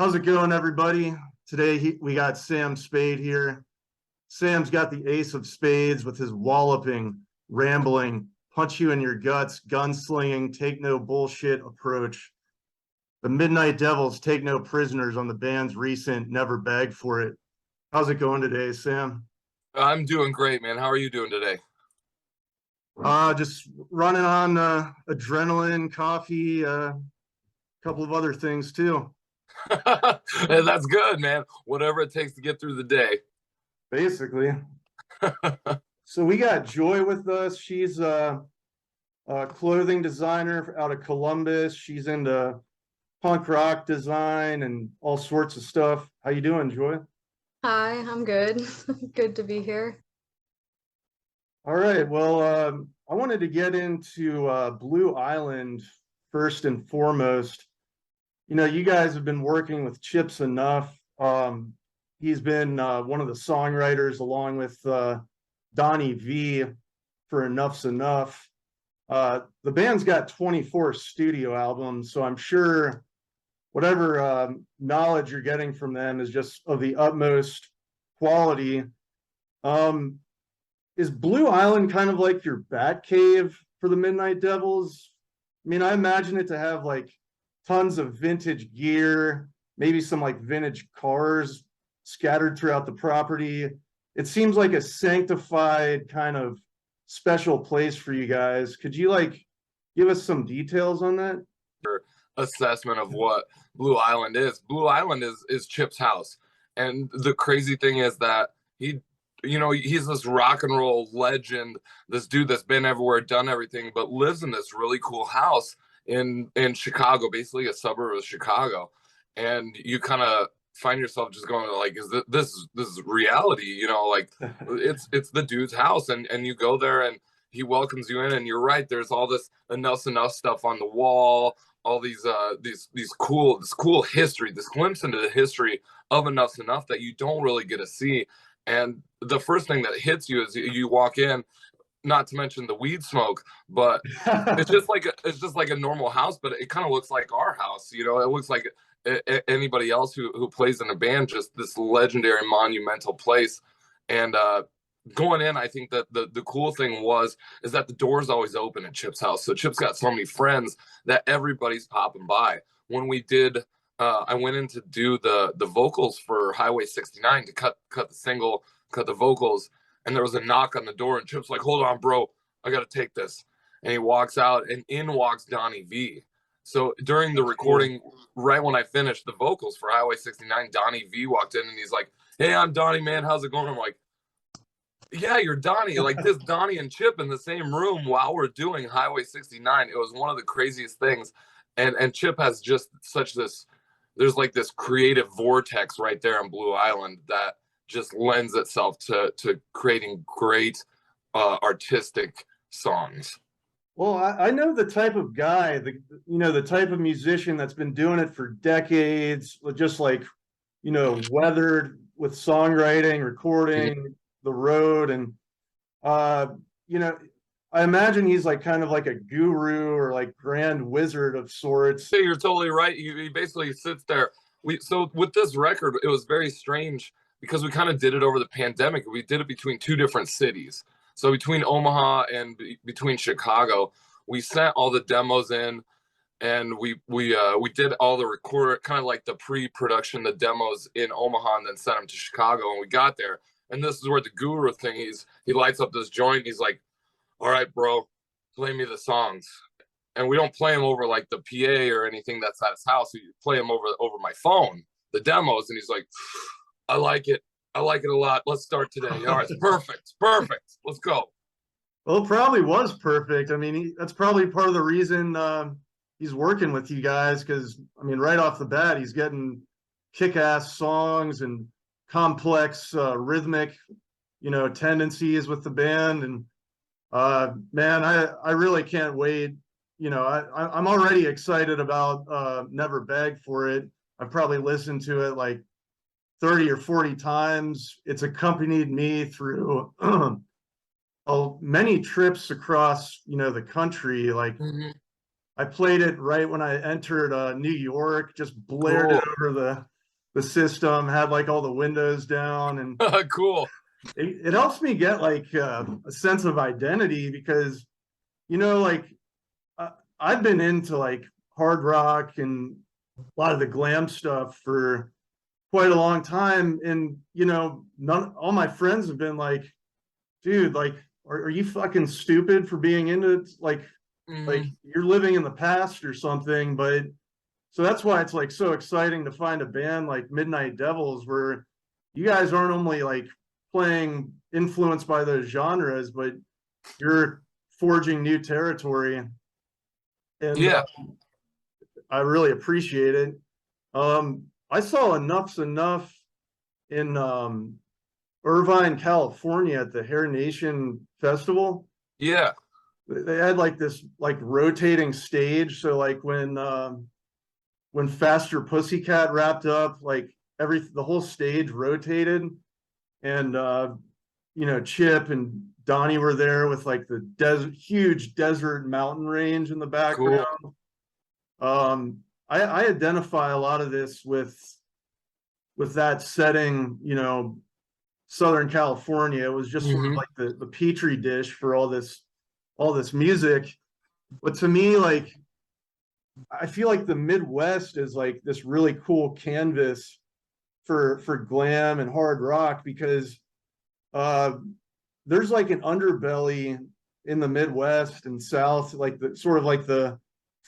How's it going, everybody? Today we got Sam Spade here. Sam's got the ace of spades with his walloping, rambling, punch you in your guts, gunslinging, take no bullshit approach. The Midnight Devils take no prisoners on the band's recent Never Beg for It. How's it going today, Sam? I'm doing great, man. How are you doing today? Just running on adrenaline, coffee, a couple of other things too. That's good, man. Whatever it takes to get through the day. Basically. So we got Joy with us. She's a clothing designer out of Columbus. She's into punk rock design and all sorts of stuff. How you doing, Joy? Hi, I'm good. Good to be here. All right. Well, I wanted to get into Blue Island first and foremost. You know, you guys have been working with Chips enough. He's been one of the songwriters along with Donnie V for Enough's Enough. The band's got 24 studio albums, so I'm sure whatever knowledge you're getting from them is just of the utmost quality. Is Blue Island kind of like your bat cave for the Midnight Devils? I mean, I imagine it to have like tons of vintage gear, maybe some like vintage cars scattered throughout the property. It seems like a sanctified kind of special place for you guys. Could you like give us some details on that? Assessment of what Blue Island is. Blue Island is Chip's house. And the crazy thing is that he's this rock and roll legend, this dude that's been everywhere, done everything, but lives in this really cool house in Chicago, basically a suburb of Chicago. And you kind of find yourself just going like, is this is reality? You know, like it's the dude's house, and you go there and he welcomes you in, and you're right, there's all this Enough's Enough stuff on the wall, all these cool history, this glimpse into the history of Enough's Enough that you don't really get to see. And the first thing that hits you is you walk in, not to mention the weed smoke, but it's just like a normal house, but it kind of looks like our house. You know, it looks like anybody else who plays in a band, just this legendary monumental place. And going in, I think that the cool thing is that the door's always open at Chip's house. So Chip's got so many friends that everybody's popping by. When we did I went in to do the vocals for Highway 69 to cut the single, cut the vocals, and there was a knock on the door, and Chip's like, hold on, bro, I gotta take this. And he walks out, and in walks Donnie V. So during the recording, right when I finished the vocals for Highway 69, Donnie V walked in, and he's like, hey, I'm Donnie, man, how's it going? I'm like, yeah, you're Donnie. Like, this Donnie and Chip in the same room while we're doing Highway 69. It was one of the craziest things. And Chip has just there's like this creative vortex right there on Blue Island that just lends itself to creating great artistic songs. Well, I know the type of guy, the type of musician that's been doing it for decades, just like, weathered with songwriting, recording, the road. And, I imagine he's like kind of like a guru or like grand wizard of sorts. You're totally right. He basically sits there. So with this record, it was very strange because we kind of did it over the pandemic. We did it between two different cities. So between Omaha and between Chicago, we sent all the demos in, and we did all the record, kind of like the pre-production, the demos in Omaha, and then sent them to Chicago. And we got there, and this is where the guru thing. He lights up this joint. He's like, all right, bro, play me the songs. And we don't play them over like the PA or anything that's at his house. We play them over my phone, the demos. And he's like, I like it. I like it a lot. Let's start today. All right, perfect. Let's go. Well, it probably was perfect. I mean, that's probably part of the reason he's working with you guys, because, I mean, right off the bat, he's getting kick-ass songs and complex rhythmic, tendencies with the band. And man, I really can't wait. I'm already excited about Never Beg for It. I've probably listened to it like 30 or 40 times. It's accompanied me through many trips across, the country. Like, I played it right when I entered New York, just blared it over the system, had like all the windows down, and Cool. it helps me get like a sense of identity because, like uh, I've been into like hard rock and a lot of the glam stuff for quite a long time. And, all my friends have been like, dude, like, are you fucking stupid for being into it? Like Mhm. you're living in the past or something. But so that's why it's like so exciting to find a band like Midnight Devils where you guys aren't only like playing influenced by those genres, but you're forging new territory. And Yeah. I really appreciate it. I saw Enough's Enough in Irvine, California at the Hair Nation Festival. Yeah. They had like this like rotating stage. So like when Faster Pussycat wrapped up, like the whole stage rotated, and Chip and Donnie were there with like the huge desert mountain range in the background. Cool. I identify a lot of this with that setting, Southern California. It was just sort of Hmm. like the petri dish for all this music. But to me, like I feel like the Midwest is like this really cool canvas for glam and hard rock because uh there's like an underbelly in the Midwest and South, like the sort of like the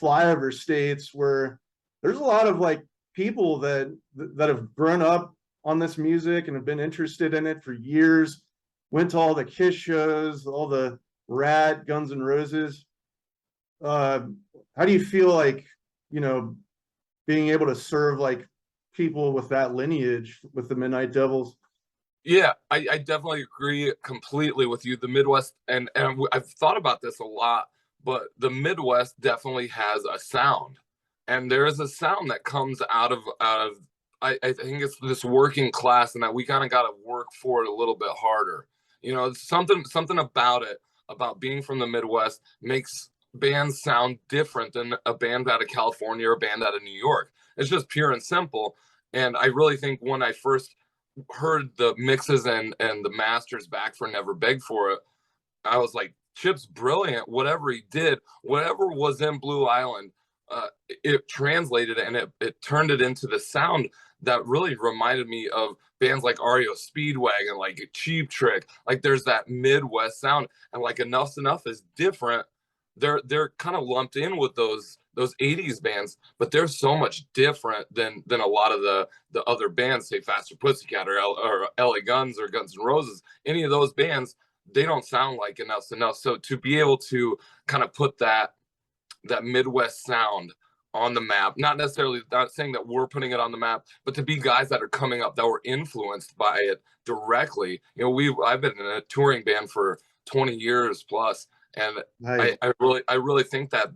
flyover states where there's a lot of like people that have grown up on this music and have been interested in it for years, went to all the Kiss shows, all the Rat, Guns N' Roses. Uh, how do you feel like, you know, being able to serve like people with that lineage with the Midnight Devils? Yeah, I definitely agree completely with you. The Midwest, and I've thought about this a lot, but the Midwest definitely has a sound, and there is a sound that comes out of. I think it's this working class, and that we kind of got to work for it a little bit harder. It's something about it, about being from the Midwest, makes bands sound different than a band out of California or a band out of New York. It's just pure and simple. And I really think when I first heard the mixes and the masters back for Never Beg for It, I was like, Chip's brilliant. Whatever he did, whatever was in Blue Island, it translated and it turned it into the sound that really reminded me of bands like REO Speedwagon, like Cheap Trick. Like there's that Midwest sound, and like Enough's Enough is different. They're kind of lumped in with those 80s bands, but they're so much different than a lot of the other bands, say Faster Pussycat or LA Guns or Guns N' Roses. Any of those bands, they don't sound like Enough's Enough. So to be able to kind of put that Midwest sound on the map, not necessarily, not saying that we're putting it on the map, but to be guys that are coming up that were influenced by it directly. I've been in a touring band for 20 years plus, and Nice. I really think that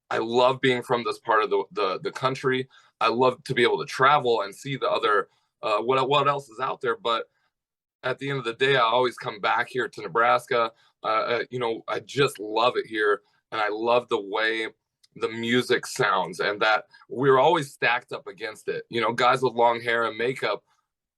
I love being from this part of the country. I love to be able to travel and see the other what else is out there. But at the end of the day, I always come back here to Nebraska. I just love it here, and I love the way the music sounds, and that we're always stacked up against it. Guys with long hair and makeup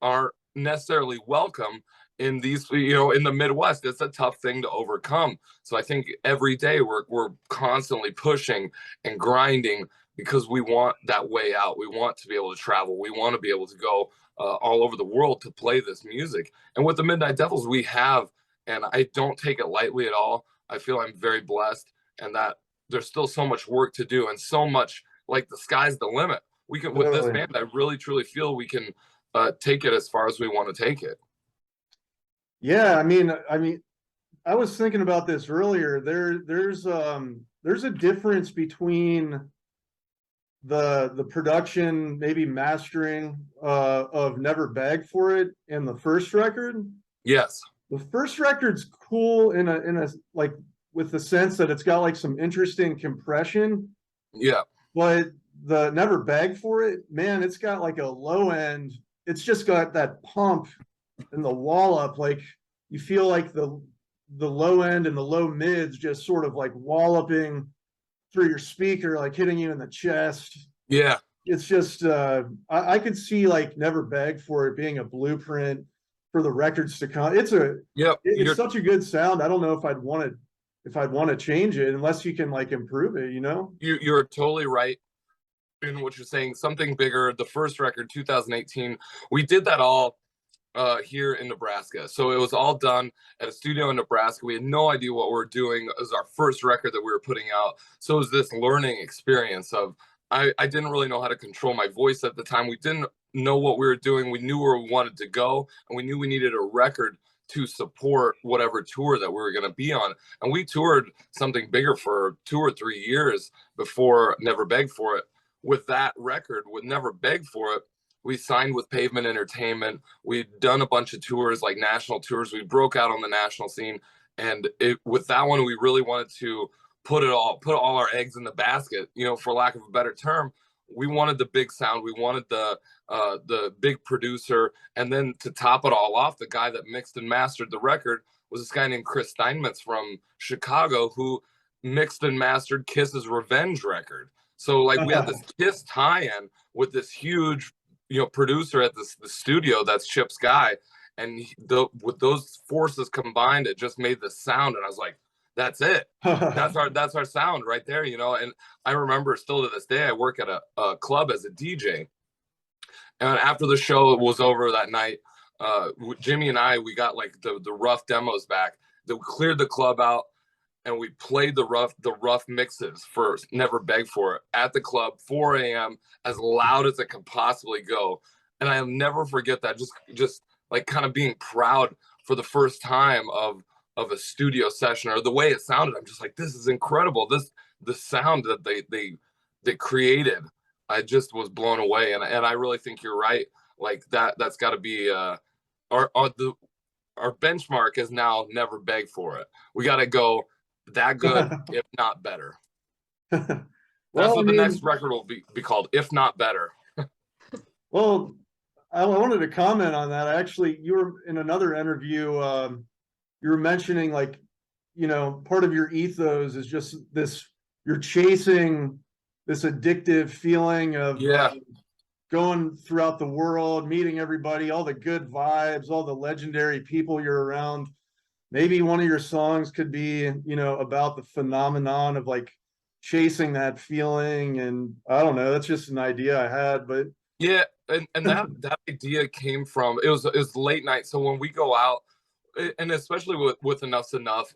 aren't necessarily welcome in these, in the Midwest. It's a tough thing to overcome. So I think every day we're constantly pushing and grinding because we want that way out. We want to be able to travel. We want to be able to go all over the world to play this music. And with the Midnight Devils, we have, and I don't take it lightly at all. I feel I'm very blessed, and that there's still so much work to do, and so much, like, the sky's the limit. We can, with this Totally. band, I really truly feel we can take it as far as we want to take it. Yeah, I mean, I was thinking about this earlier. There's a difference between the production, maybe mastering of Never Beg for It and the first record. Yes. The first record's cool in a like with the sense that it's got like some interesting compression, Yeah. but the Never Beg for It, man, it's got like a low end. It's just got that pump and the wall up. Like you feel like the low end and the low mids just sort of like walloping through your speaker, like hitting you in the chest. Yeah. it's just I could see like Never Beg for It being a blueprint for the records to come. Yep, It's such a good sound. I don't know if I'd want to change it unless you can like improve it, you know? you're totally right in what you're saying. Something bigger. The first record, 2018, we did that all here in Nebraska. So it was all done at a studio in Nebraska. We had no idea what we were doing. It was our first record that we were putting out. So it was this learning experience of I didn't really know how to control my voice at the time. We didn't know what we were doing. We knew where we wanted to go, and we knew we needed a record to support whatever tour that we were going to be on. And we toured something bigger for 2 or 3 years before Never Beg for It. With that record, with Never Beg for It, we signed with Pavement Entertainment. We'd done a bunch of tours, like national tours. We broke out on the national scene, and with that one, we really wanted to put all our eggs in the basket. You know, for lack of a better term, we wanted the big sound. We wanted the big producer, and then to top it all off, the guy that mixed and mastered the record was this guy named Chris Steinmetz from Chicago, who mixed and mastered Kiss's Revenge record. So like we had this Kiss tie-in with this huge, producer at the studio that's Chip's guy, and with those forces combined, it just made the sound. And I was like, that's it. That's our sound right there, And I remember still to this day, I work at a club as a DJ, and after the show was over that night, Jimmy and we got like the rough demos back. That we cleared the club out, and we played the rough mixes for Never Beg for It at the club, 4 a.m., as loud as it could possibly go. And I'll never forget that, just like kind of being proud for the first time of a studio session, or the way it sounded. I'm just like, this is incredible. The sound that they created, I just was blown away. And I really think you're right. Like that's got to be our benchmark is now Never Beg for It. We got to go that good, if not better. That's what the next record will be called, if not better. Well, I wanted to comment on that. Actually, you were in another interview, you were mentioning like, part of your ethos is just this, you're chasing this addictive feeling of going throughout the world, meeting everybody, all the good vibes, all the legendary people you're around. Maybe one of your songs could be, about the phenomenon of like chasing that feeling. And I don't know, that's just an idea I had, but yeah. And that idea came from, it was late night. So when we go out, and especially with Enough's Enough,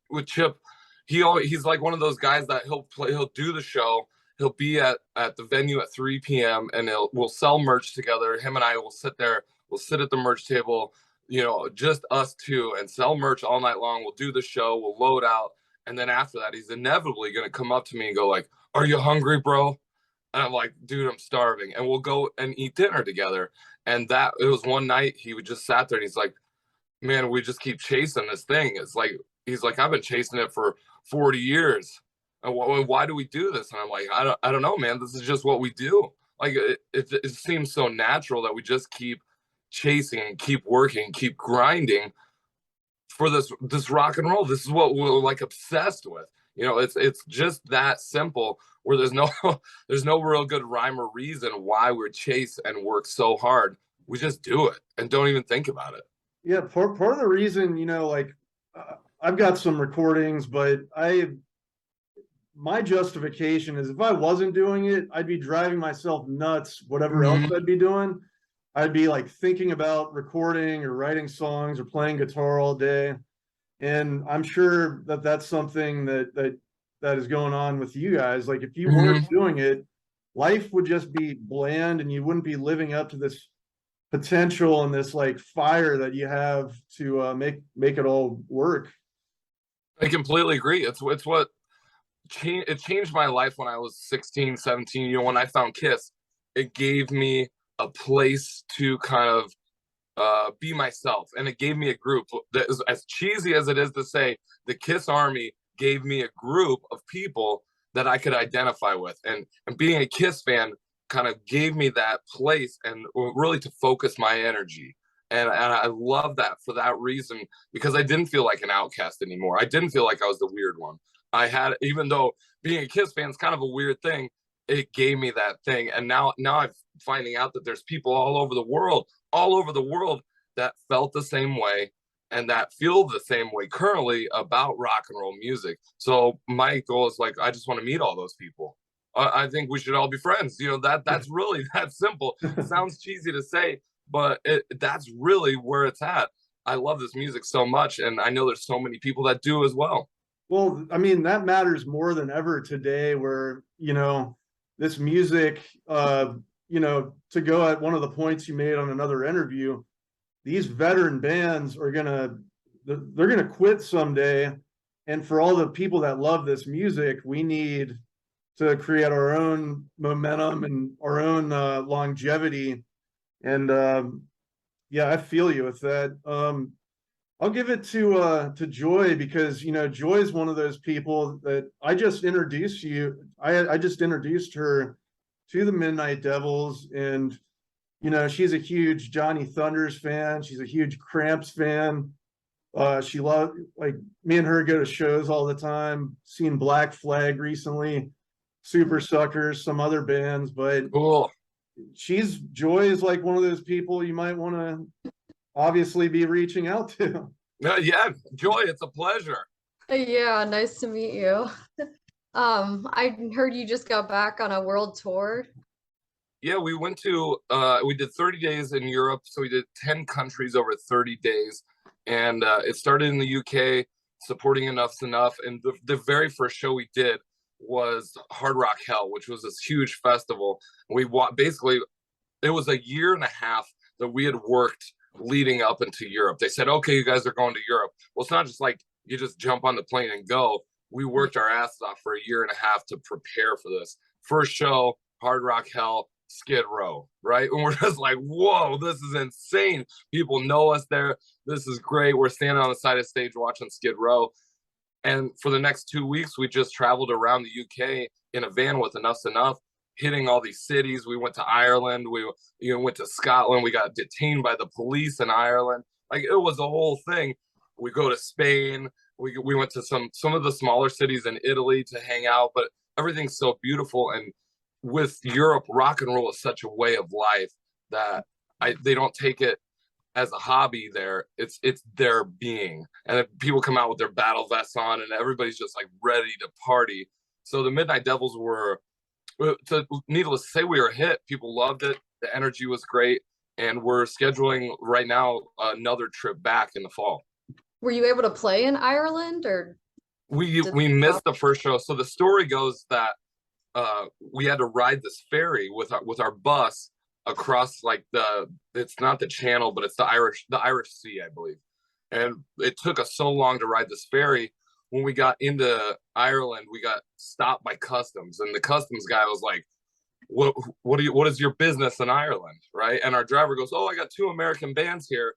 with Chip, he's like one of those guys that he'll do the show. He'll be at the venue at 3 p.m. and we'll sell merch together. Him and I will sit there. We'll sit at the merch table, just us two, and sell merch all night long. We'll do the show. We'll load out. And then after that, he's inevitably going to come up to me and go like, "Are you hungry, bro?" And I'm like, "Dude, I'm starving." And we'll go and eat dinner together. And it was one night he would just sat there and he's like, "Man, we just keep chasing this thing." It's like, he's like, "I've been chasing it for 40 years. And why do we do this?" And I'm like, I don't know, man. This is just what we do. Like, it seems so natural that we just keep chasing and keep working, keep grinding for this rock and roll. This is what we're like obsessed with. It's just that simple, where there's no real good rhyme or reason why we chase and work so hard. We just do it and don't even think about it. Yeah, part of the reason, I've got some recordings, but my justification is if I wasn't doing it, I'd be driving myself nuts, whatever else I'd be doing. I'd be like thinking about recording or writing songs or playing guitar all day. And I'm sure that that's something that is going on with you guys. Like if you weren't doing it, life would just be bland and you wouldn't be living up to this potential and this like fire that you have to make it all work. I completely agree. It's what it changed my life when I was 16, 17. When I found Kiss, it gave me a place to kind of be myself, and it gave me a group that is, as cheesy as it is to say, the Kiss Army gave me a group of people that I could identify with, and being a Kiss fan kind of gave me that place and really to focus my energy. And I love that for that reason, because I didn't feel like an outcast anymore. I didn't feel like I was the weird one. Even though being a Kiss fan is kind of a weird thing, it gave me that thing. And now I'm finding out that there's people all over the world that felt the same way and that feel the same way currently about rock and roll music. So my goal is like, I just want to meet all those people. I think we should all be friends. You know, that's really that simple. Sounds cheesy to say, but that's really where it's at. I love this music so much, and I know there's so many people that do as well. Well, I mean, that matters more than ever today, where, this music, to go at one of the points you made on another interview, these veteran bands they're gonna quit someday. And for all the people that love this music, we need to create our own momentum and our own longevity. And yeah, I feel you with that. I'll give it to Joy, because Joy is one of those people that I just introduced I just introduced her to the Midnight Devils, and she's a huge Johnny Thunders fan. She's a huge Cramps fan. She loved, like, me and her go to shows all the time. Seen Black Flag recently, Super Suckers, some other bands, but Cool. Joy is like one of those people you might want to obviously be reaching out to. Yeah, Joy, it's a pleasure. Yeah, nice to meet you. I heard you just got back on a world tour. Yeah, we we did 30 days in Europe. So we did 10 countries over 30 days. And it started in the UK, supporting Enough's Enough. And the very first show we did was Hard Rock Hell, which was this huge festival. Basically, it was a year and a half that we had worked leading up into Europe. They said, okay, you guys are going to Europe. Well, it's not just like you just jump on the plane and go. We worked our asses off for a year and a half to prepare for this. First show, Hard Rock Hell, Skid Row, right? And we're just like, whoa, this is insane. People know us there. This is great. We're standing on the side of the stage watching Skid Row. And for the next 2 weeks, we just traveled around the UK in a van with Enough's Enough, hitting all these cities. We went to Ireland. We went to Scotland. We got detained by the police in Ireland. Like, it was a whole thing. We go to Spain. We went to some of the smaller cities in Italy to hang out, but everything's so beautiful. And with Europe, rock and roll is such a way of life that they don't take it as a hobby there. It's their being. And people come out with their battle vests on and everybody's just like ready to party. So the Midnight Devils were, needless to say, we were a hit. People loved it. The energy was great. And we're scheduling right now another trip back in the fall. Were you able to play in Ireland, or we missed the first show? So the story goes that we had to ride this ferry with our bus across, like, it's not the channel, but it's the Irish Sea, I believe. And it took us so long to ride this ferry. When we got into Ireland, we got stopped by customs, and the customs guy was like, what is your business in Ireland, right? And our driver goes, oh, I got 2 American bands here.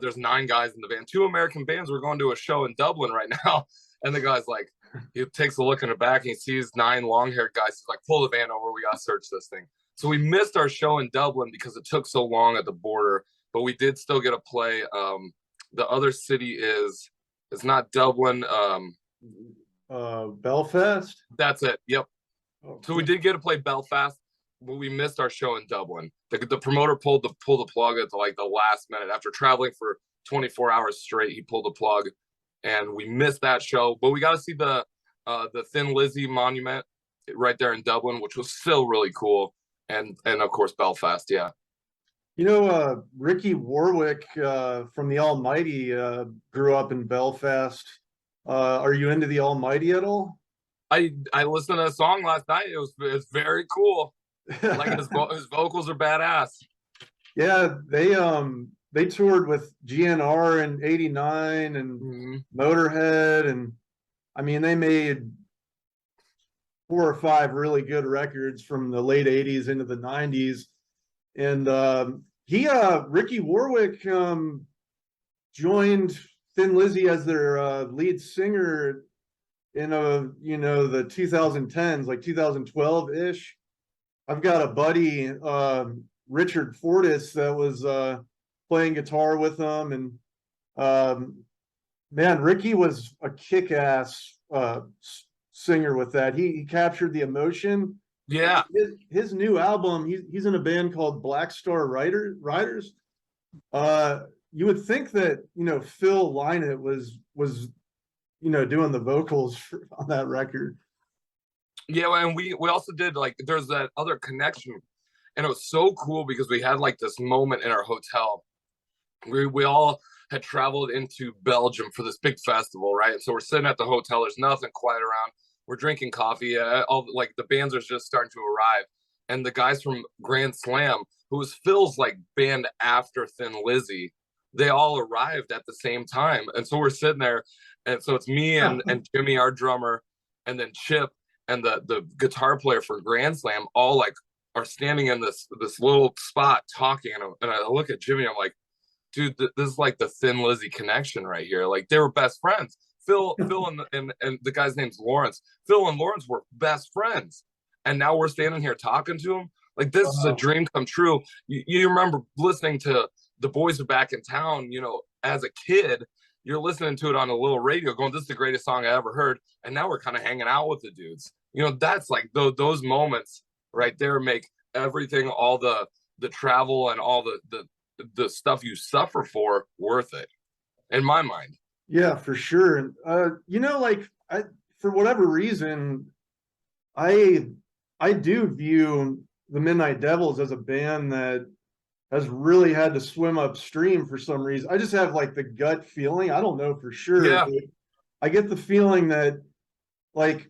There's 9 guys in the van, 2 American bands. We're going to a show in Dublin right now. And the guy's like, he takes a look in the back and he sees 9 long-haired guys. He's like, pull the van over. We got to search this thing. So we missed our show in Dublin because it took so long at the border, but we did still get to play. The other city is, it's not Dublin. Belfast. That's it. Yep. Oh, So we did get to play Belfast, but we missed our show in Dublin. The promoter pulled the plug at like the last minute. After traveling for 24 hours straight, he pulled the plug, and we missed that show. But we got to see the Thin Lizzy monument right there in Dublin, which was still really cool. And of course Belfast, yeah. Ricky Warwick from the Almighty grew up in Belfast. Are you into the Almighty at all? I listened to a song last night. It's very cool. Like, his vocals are badass. Yeah, they toured with GNR in '89 and Motorhead, and I mean, they made 4 or 5 really good records from the late '80s into the '90s. And Ricky Warwick joined Thin Lizzy as their lead singer in the 2010s, like 2012-ish. I've got a buddy, Richard Fortis, that was playing guitar with them, and man, Ricky was a kick-ass singer with that. He captured the emotion Yeah. His new album, he's in a band called Black Star Riders. You would think that, Phil Lynott was doing the vocals on that record. Yeah, and we also did, like, there's that other connection, and it was so cool because we had like this moment in our hotel. We all had traveled into Belgium for this big festival, right? And so we're sitting at the hotel. There's nothing quiet around. We're drinking coffee. All like the bands are just starting to arrive, and the guys from Grand Slam, who was Phil's like band after Thin Lizzy, they all arrived at the same time. And so we're sitting there, and so it's me and Jimmy, our drummer, and then Chip and the guitar player for Grand Slam, all like are standing in this little spot talking. And I look at Jimmy, I'm like, dude, this is like the Thin Lizzy connection right here. Like, they were best friends. Phil and the guy's name's Lawrence. Phil and Lawrence were best friends, and now we're standing here talking to him. Like, this is a dream come true. You remember listening to The Boys Are Back in Town, as a kid. You're listening to it on a little radio going, this is the greatest song I ever heard. And now we're kind of hanging out with the dudes. That's like those moments right there make everything, all the travel and all the stuff you suffer for, worth it, in my mind. Yeah, for sure. And like, for whatever reason, I do view the Midnight Devils as a band that has really had to swim upstream for some reason. I just have like the gut feeling. I don't know for sure. Yeah. But I get the feeling that, like,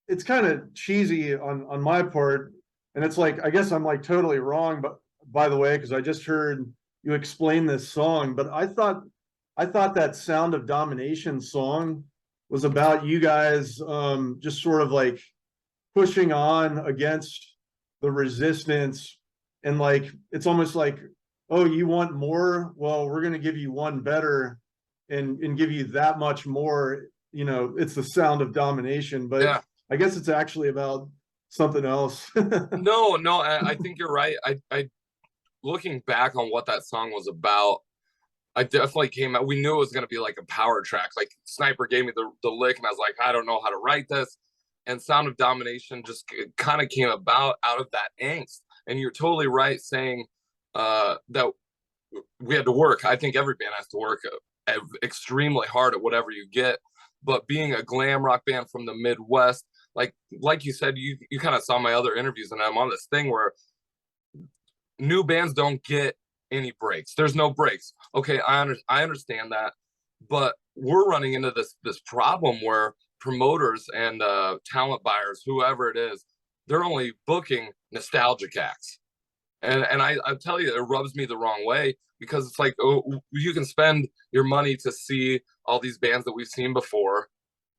it's kind of cheesy on my part, and it's like, I guess I'm like totally wrong, but by the way, because I just heard you explain this song, but I thought that Sound of Domination song was about you guys just sort of like pushing on against the resistance, and like it's almost like, oh, you want more? Well, we're gonna give you one better and give you that much more. It's the Sound of Domination, but Yeah. I guess it's actually about something else. No, I think you're right. I looking back on what that song was about, I definitely came out. We knew it was going to be like a power track. Like, Sniper gave me the lick, and I was like, I don't know how to write this. And Sound of Domination just kind of came about out of that angst. And you're totally right saying that we had to work. I think every band has to work extremely hard at whatever you get. But being a glam rock band from the Midwest, like you said, you kind of saw my other interviews, and I'm on this thing where new bands don't get any breaks. There's no breaks. Okay, I understand that, but we're running into this problem where promoters and talent buyers, whoever it is, they're only booking nostalgic acts, and I tell you, it rubs me the wrong way, because it's like, oh, you can spend your money to see all these bands that we've seen before,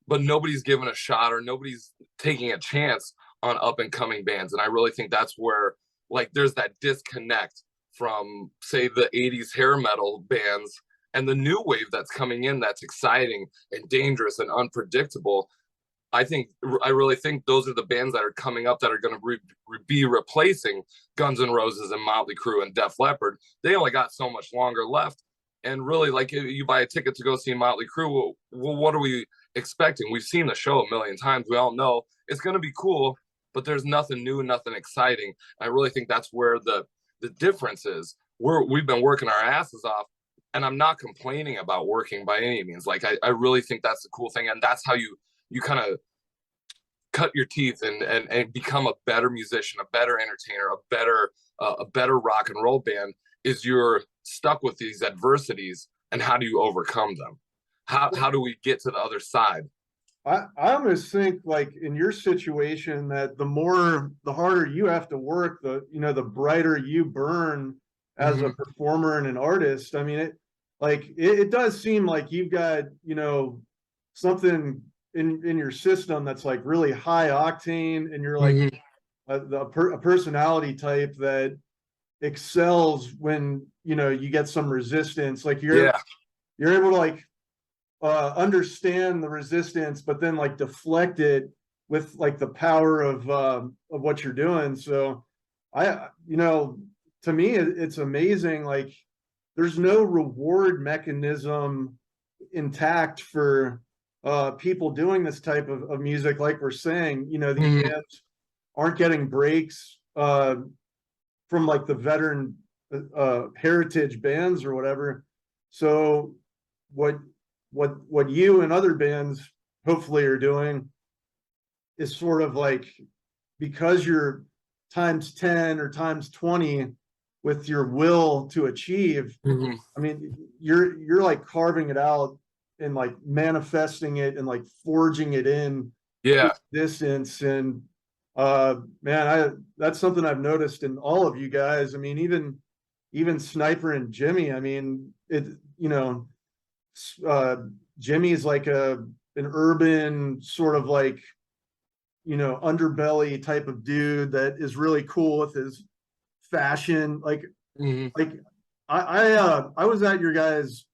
but nobody's giving a shot, or nobody's taking a chance on up and coming bands. And I really think that's where, like, there's that disconnect from, say, the 80s hair metal bands and the new wave that's coming in, that's exciting and dangerous and unpredictable. I really think those are the bands that are coming up that are going to be replacing Guns N' Roses and Motley Crue and Def Leppard. They only got so much longer left. And really, like, if you buy a ticket to go see Motley Crue, well, what are we expecting? We've seen the show a million times. We all know it's going to be cool, but there's nothing new and nothing exciting. I really think that's where the difference is. We've been working our asses off, and I'm not complaining about working by any means. Like, I really think that's the cool thing, and that's how you kind of cut your teeth and become a better musician, a better entertainer, a better rock and roll band, is you're stuck with these adversities, and how do you overcome them? How do we get to the other side? I almost think, like, in your situation, that the harder you have to work, the brighter you burn as a performer and an artist. I mean, it does seem like you've got, something in your system that's like really high octane, and you're like a personality type that excels when you get some resistance. Like, you're able to, like, understand the resistance, but then like deflect it with like the power of what you're doing. So to me, it's amazing. Like, there's no reward mechanism intact for people doing this type of music. Like we're saying, these bands aren't getting breaks from like the veteran heritage bands or whatever. So what you and other bands hopefully are doing is sort of like, because you're times 10 or times 20 with your will to achieve. Mhm. I mean, you're like carving it out and like manifesting it and like forging it in Yeah. distance. And man, that's something I've noticed in all of you guys. I mean, even Sniper and Jimmy, I mean, it, you know, Jimmy's like an urban sort of like, you know, underbelly type of dude that is really cool with his fashion. Mhm. Like I was at your guys'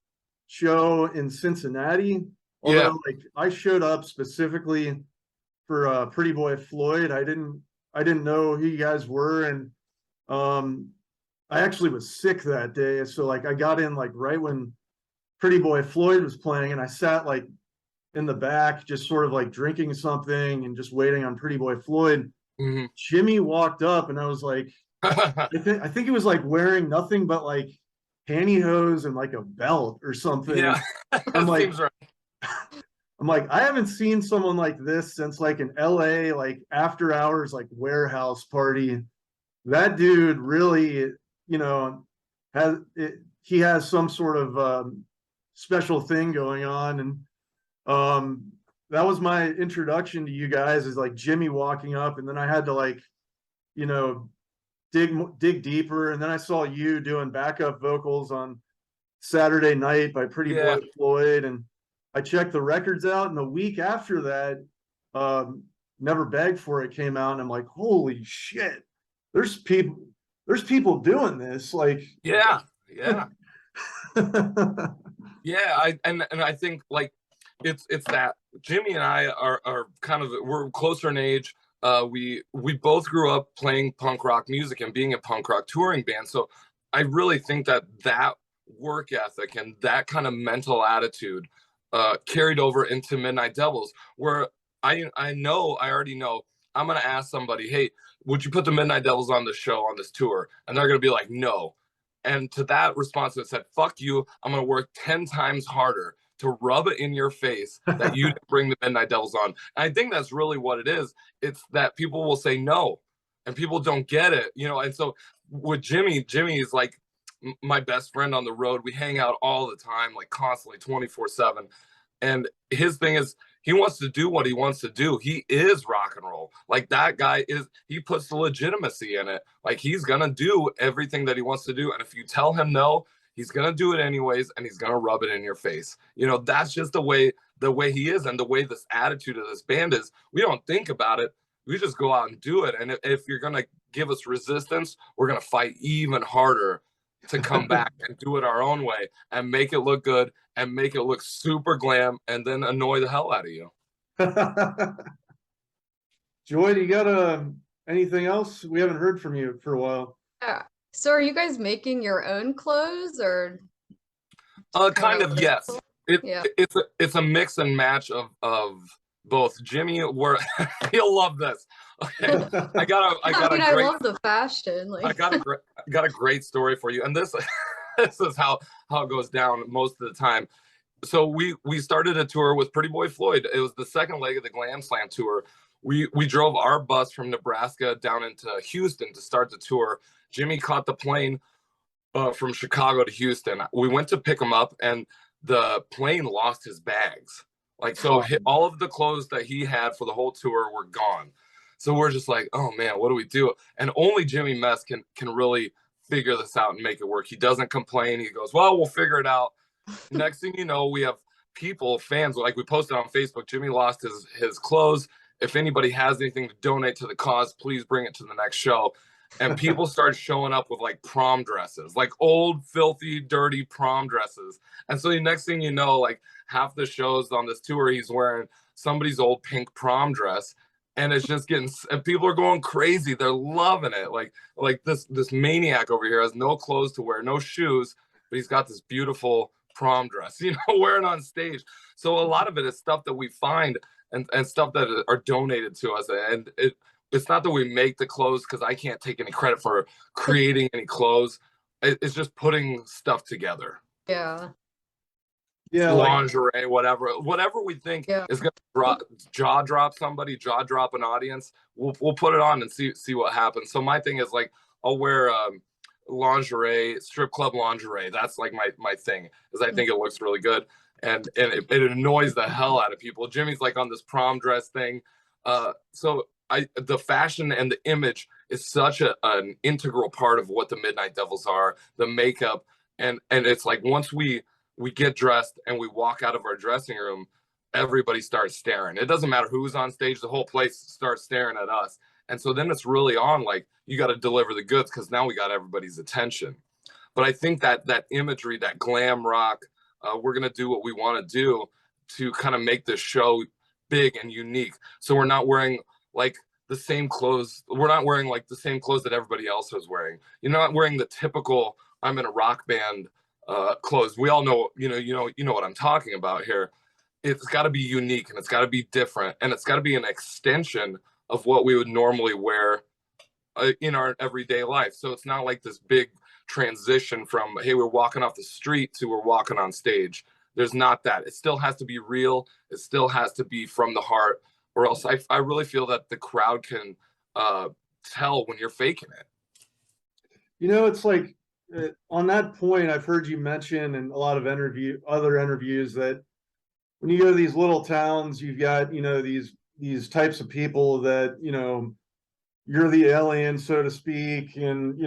show in Cincinnati, Yeah. although like I showed up specifically for Pretty Boy Floyd. I didn't know who you guys were, and um I actually was sick that day, so like I got in like right when Pretty Boy Floyd was playing, and I sat like in the back, just sort of like drinking something and just waiting on Pretty Boy Floyd. Mhm. Jimmy walked up, and I was like, I think he was like wearing nothing but like pantyhose and like a belt or something. Yeah. I'm That like, seems right. I'm like, I haven't seen someone like this since like an LA like after hours like warehouse party. That dude really, you know, has it, he has some sort of special thing going on. And um that was my introduction to you guys, is like Jimmy walking up, and then I had to like, you know, dig deeper, and then I saw you doing backup vocals on Saturday Night by Pretty Boy Yeah. Floyd, and I checked the records out, and the week after that, um, Never Begged For It came out, and I'm like, holy shit, there's people, there's people doing this, like, Yeah. Yeah. Yeah. And I think like it's that Jimmy and I are kind of, we're closer in age. We both grew up playing punk rock music and being a punk rock touring band. So I really think that work ethic and that kind of mental attitude carried over into Midnight Devils, where I already know I'm gonna ask somebody, hey, would you put the Midnight Devils on the show on this tour? And they're gonna be like, no. And to that response, it said, fuck you, I'm gonna work 10 times harder to rub it in your face that you didn't bring the Midnight Devils on. And I think that's really what it is. It's that people will say no, and people don't get it, you know. And so with Jimmy is like my best friend on the road. We hang out all the time, like constantly, 24/7. And his thing is, he wants to do what he wants to do. He is rock and roll. Like that guy is, he puts the legitimacy in it. Like he's gonna do everything that he wants to do. And if you tell him no, he's gonna do it anyways, and he's gonna rub it in your face. You know, that's just the way he is, and the way this attitude of this band is. We don't think about it. We just go out and do it. And if you're gonna give us resistance, we're gonna fight even harder to come back and do it our own way and make it look good and make it look super glam and then annoy the hell out of you. Joy, do you got anything else? We haven't heard from you for a while. Yeah. So are you guys making your own clothes or Kind of, yes. Yeah. It's a mix and match of both. Jimmy, where he'll love this. Okay, I got I love the fashion. Like I got a great story for you, and this this is how it goes down most of the time. So we started a tour with Pretty Boy Floyd. It was the second leg of the Glam Slam tour. We drove our bus from Nebraska down into Houston to start the tour. Jimmy caught the plane from Chicago to Houston. We went to pick him up, and the plane lost his bags. Like, so all of the clothes that he had for the whole tour were gone. So we're just like, oh man, what do we do? And only Jimmy Mess can really figure this out and make it work. He doesn't complain. He goes, well, we'll figure it out. Next thing you know, we have people, fans, like we posted on Facebook, Jimmy lost his clothes. If anybody has anything to donate to the cause, please bring it to the next show. And people start showing up with like prom dresses, like old, filthy, dirty prom dresses. And so the next thing you know, like half the shows on this tour, he's wearing somebody's old pink prom dress. And it's just getting, and people are going crazy. They're loving it. Like this maniac over here has no clothes to wear, no shoes, but he's got this beautiful prom dress, you know, wearing on stage. So a lot of it is stuff that we find and stuff that are donated to us. And it's not that we make the clothes, because I can't take any credit for creating any clothes. It's just putting stuff together. Yeah. Yeah, like Lingerie, whatever we think Yeah. is gonna jaw drop somebody, jaw drop an audience, we'll put it on and see what happens. So my thing is like, I'll wear lingerie, strip club lingerie. That's like my thing, is I think it looks really good, and it annoys the hell out of people. Jimmy's like on this prom dress thing. So the fashion and the image is such an integral part of what the Midnight Devils are, the makeup, and it's like once we get dressed and we walk out of our dressing room, everybody starts staring. It doesn't matter who's on stage, the whole place starts staring at us. And so then it's really on, like, you got to deliver the goods, because now we got everybody's attention. But I think that imagery, that glam rock, we're going to do what we want to do to kind of make this show big and unique. So we're not wearing like the same clothes. We're not wearing like the same clothes that everybody else is wearing. You're not wearing the typical I'm in a rock band clothes. We all know, you know what I'm talking about here. It's got to be unique, and it's got to be different, and it's got to be an extension of what we would normally wear in our everyday life. So it's not like this big transition from, hey, we're walking off the street to we're walking on stage. There's not that. It still has to be real. It still has to be from the heart, or else I really feel that the crowd can tell when you're faking it. it's like on that point, I've heard you mention in a lot of other interviews that when you go to these little towns, you've got, these types of people that, you're the alien, so to speak, and,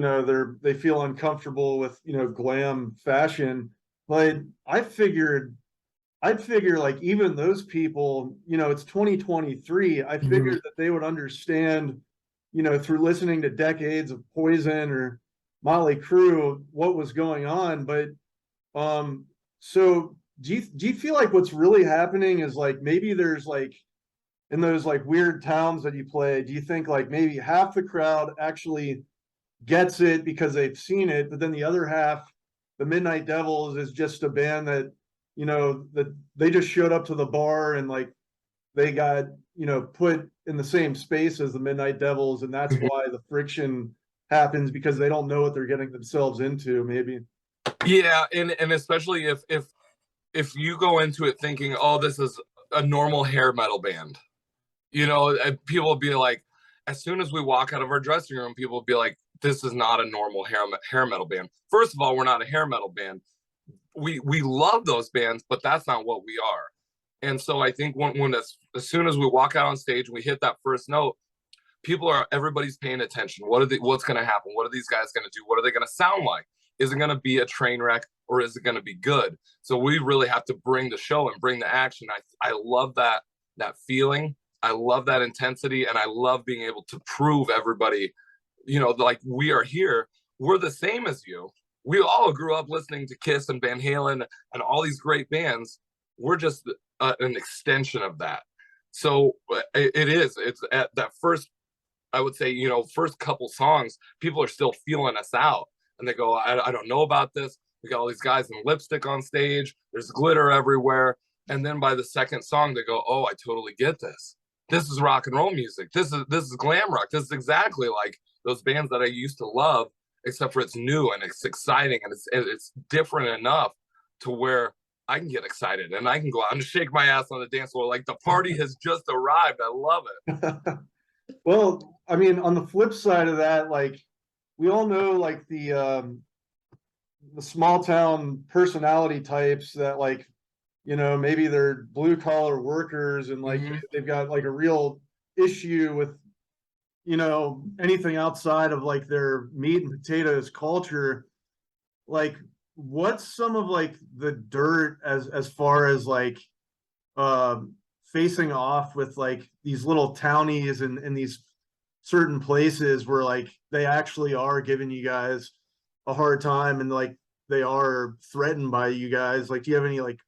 they feel uncomfortable with, glam fashion. But I'd figure like even those people, it's 2023. I figured that they would understand, through listening to decades of Poison or Motley Crue, what was going on. But so do you feel like what's really happening is like maybe there's like in those like weird towns that you play, do you think like maybe half the crowd actually gets it because they've seen it, but then the other half, the Midnight Devils, is just a band that, that they just showed up to the bar and like they got, put in the same space as the Midnight Devils, and that's why the friction happens, because they don't know what they're getting themselves into, maybe. Yeah, and especially if you go into it thinking, oh, this is a normal hair metal band, people will be like, as soon as we walk out of our dressing room, people will be like, this is not a normal hair metal band. First of all, we're not a hair metal band. We love those bands, but that's not what we are. And so I think as soon as we walk out on stage and we hit that first note, everybody's paying attention. What's going to happen? What are these guys going to do? What are they going to sound like? Is it going to be a train wreck, or is it going to be good? So we really have to bring the show and bring the action. I love that feeling. I love that intensity, and I love being able to prove everybody, like, we are here. We're the same as you. We all grew up listening to Kiss and Van Halen and all these great bands. We're just an extension of that. So it's at that first, I would say, first couple songs, people are still feeling us out, and they go, I don't know about this. We got all these guys in lipstick on stage. There's glitter everywhere. And then by the second song, they go, oh, I totally get this. This is rock and roll music. This is glam rock. This is exactly like those bands that I used to love, except for it's new and it's exciting and it's different enough to where I can get excited and I can go out and shake my ass on the dance floor like the party has just arrived. I love it. Well, I mean, on the flip side of that, like we all know like the small town personality types that like, maybe they're blue collar workers and like they've got like a real issue with, anything outside of like their meat and potatoes culture. Like, what's some of like the dirt as far as like facing off with like these little townies and these certain places where like they actually are giving you guys a hard time and like they are threatened by you guys? Like, do you have any like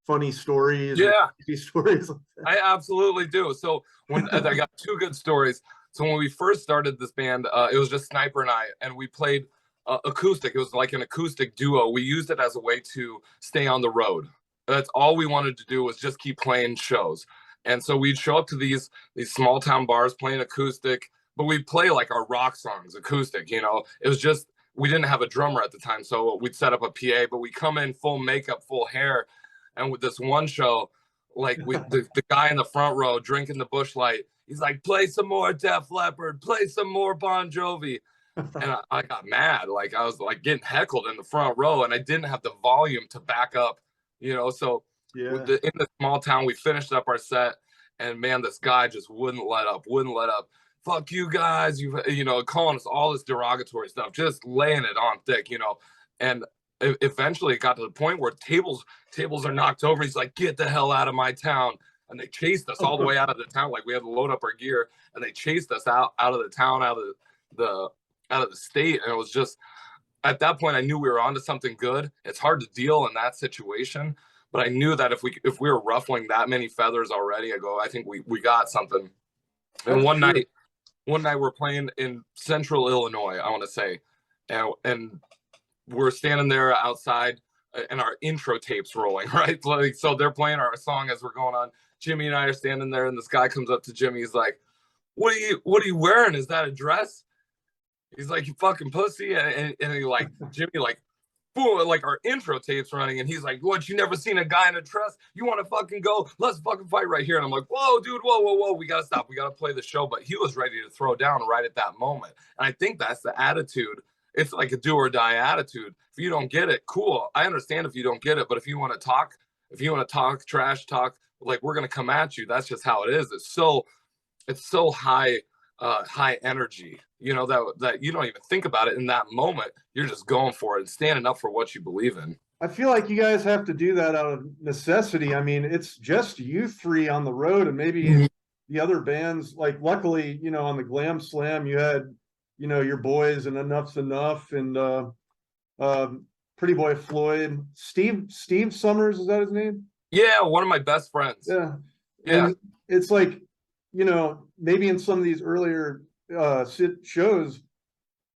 funny stories? Yeah, stories like that? I absolutely do. So I got two good stories. So when we first started this band, it was just Sniper and I, and we played acoustic. It was like an acoustic duo. We used it as a way to stay on the road. That's all we wanted to do, was just keep playing shows. And so we'd show up to these small town bars playing acoustic. but we play like our rock songs acoustic, you know. It was just we didn't have a drummer at the time, so we'd set up a PA, but we come in full makeup, full hair. And with this one show, like the guy in the front row drinking the Busch Light, he's like, play some more Def Leppard, play some more Bon Jovi. And I got mad. Like I was like getting heckled in the front row, and I didn't have the volume to back up, you know. So Yeah. in the small town, we finished up our set, and man, this guy just wouldn't let up. Fuck you guys, you know, calling us all this derogatory stuff, just laying it on thick, you know. And eventually it got to the point where tables are knocked over. He's like, get the hell out of my town. And they chased us all the way out of the town. Like we had to load up our gear, and they chased us out of the town, out of the state. And it was just, at that point I knew we were onto something good. It's hard to deal in that situation, but I knew that if we were ruffling that many feathers already, I think we got something. And one night we're playing in central Illinois, I want to say, and we're standing there outside, and our intro tape's rolling, right? Like, so they're playing our song as we're going on. Jimmy and I are standing there, and this guy comes up to Jimmy. He's like, what are you wearing? Is that a dress? He's like, you fucking pussy. And he like, Jimmy, like, boom, like our intro tape's running. And he's like, what, you never seen a guy in a dress? You want to fucking go? Let's fucking fight right here. And I'm like, whoa, dude, whoa. We got to stop. We got to play the show. But he was ready to throw down right at that moment. And I think that's the attitude. It's like a do or die attitude. If you don't get it, cool. I understand if you don't get it. But if you want to talk trash talk, like, we're going to come at you. That's just how it is. It's so high energy, you know, that you don't even think about it in that moment. You're just going for it and standing up for what you believe in. I feel like you guys have to do that out of necessity. I mean, it's just you three on the road, and maybe the other bands, like, luckily, you know, on the Glam Slam, you had, you know, your boys and Enough's Enough and Pretty Boy Floyd. Steve Summers, is that his name? Yeah, one of my best friends. Yeah. Yeah. And it's like, you know, maybe in some of these earlier shows,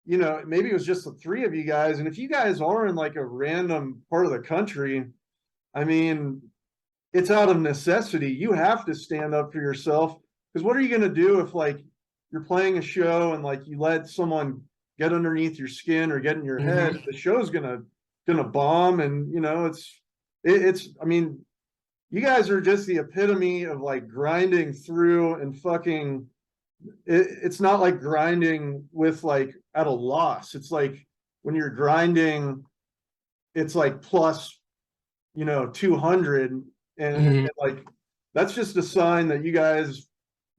you know, maybe it was just the three of you guys. And if you guys are in like a random part of the country, I mean, it's out of necessity. You have to stand up for yourself, because what are you going to do if, like, you're playing a show and, like, you let someone get underneath your skin or get in your head? The show's gonna bomb. And, you know, it's I mean, you guys are just the epitome of, like, grinding through and fucking, it's not like grinding with, like, at a loss. It's like when you're grinding, it's like plus, you know, 200. And like, that's just a sign that you guys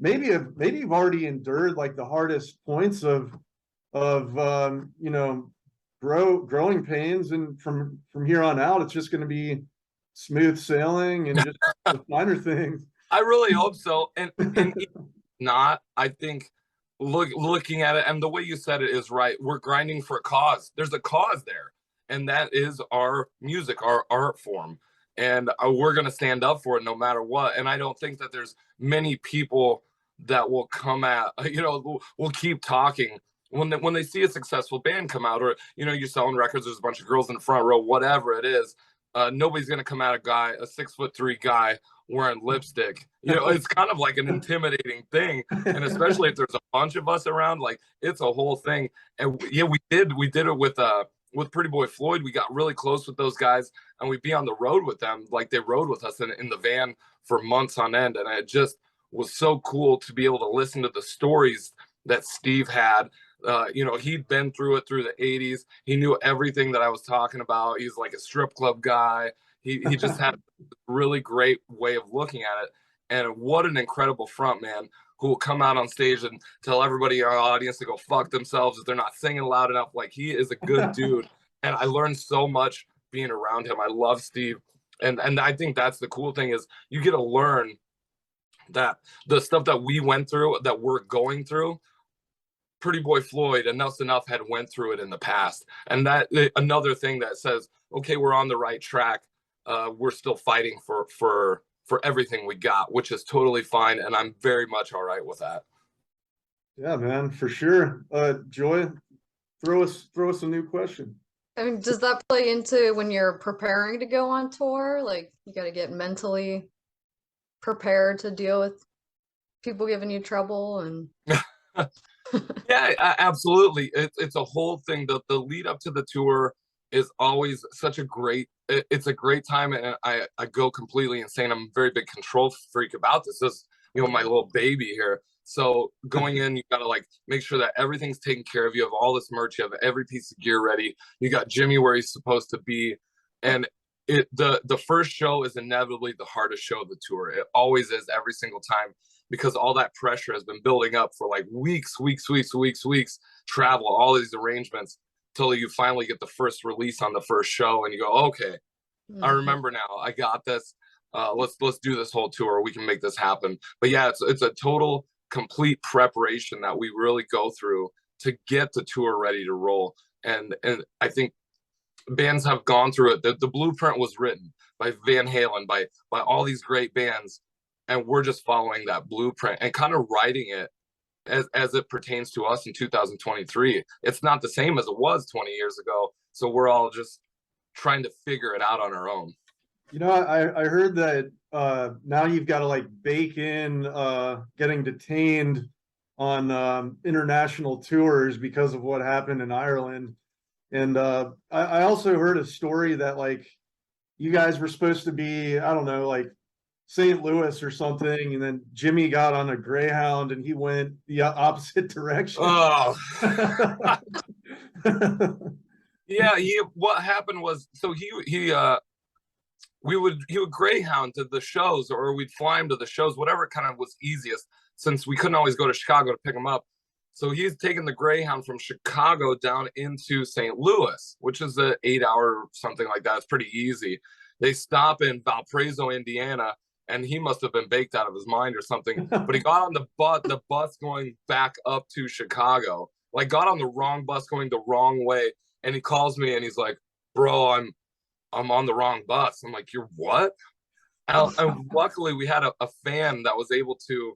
maybe you've already endured, like, the hardest points of you know, growing pains. And from here on out, it's just going to be smooth sailing and just the finer things. I really hope so. And not, I think, looking at it, and the way you said it is right. We're grinding for a cause. There's a cause there, and that is our music, our art form, and we're going to stand up for it no matter what. And I don't think that there's many people that will come at, you know, will keep talking when they see a successful band come out, or, you know, you're selling records, there's a bunch of girls in the front row, whatever it is. Nobody's going to come at a 6'3" guy wearing lipstick. You know, it's kind of like an intimidating thing. And especially if there's a bunch of us around, like, it's a whole thing. And yeah, we did it with Pretty Boy Floyd. We got really close with those guys, and we'd be on the road with them. Like, they rode with us in the van for months on end. And it just was so cool to be able to listen to the stories that Steve had. You know, he'd been through it through the 80s. He knew everything that I was talking about. He's like a strip club guy. He just had a really great way of looking at it. And what an incredible front man who will come out on stage and tell everybody in our audience to go fuck themselves if they're not singing loud enough. Like, he is a good dude. And I learned so much being around him. I love Steve. And I think that's the cool thing, is you get to learn that the stuff that we went through, that we're going through, Pretty Boy Floyd and Enough's Enough had went through it in the past. And that another thing that says, okay, we're on the right track. We're still fighting for everything we got, which is totally fine. And I'm very much all right with that. Yeah, man, for sure. Joy, throw us a new question. I mean, does that play into when you're preparing to go on tour? Like, you got to get mentally prepared to deal with people giving you trouble and Yeah, absolutely. It's a whole thing. The lead up to the tour is always such a it's a great time, and I go completely insane. I'm a very big control freak about this. This is, my little baby here. So going in, you gotta like make sure that everything's taken care of. You have all this merch, you have every piece of gear ready. You got Jimmy where he's supposed to be, and the first show is inevitably the hardest show of the tour. It always is every single time, because all that pressure has been building up for like weeks, travel, all these arrangements, till you finally get the first release on the first show and you go, okay, I remember now. I got this. Let's do this whole tour. We can make this happen. But yeah, it's a total complete preparation that we really go through to get the tour ready to roll. And I think bands have gone through it. The blueprint was written by Van Halen, by all these great bands, and we're just following that blueprint and kind of writing it as it pertains to us in 2023. It's not the same as it was 20 years ago, so we're all just trying to figure it out on our own. I heard that now you've got to like bake in getting detained on international tours because of what happened in Ireland. And I also heard a story that like you guys were supposed to be, I don't know, like St. Louis or something, and then Jimmy got on a Greyhound and he went the opposite direction. Oh. Yeah, what happened was, so he would Greyhound to the shows, or we'd fly him to the shows, whatever kind of was easiest, since we couldn't always go to Chicago to pick him up. So he's taking the Greyhound from Chicago down into St. Louis, which is an 8-hour something like that. It's pretty easy. They stop in Valparaiso, Indiana, and he must have been baked out of his mind or something. But he got on the bus going back up to Chicago, like got on the wrong bus going the wrong way. And he calls me and he's like, "Bro, I'm on the wrong bus." I'm like, "You're what?" And luckily we had a fan that was able to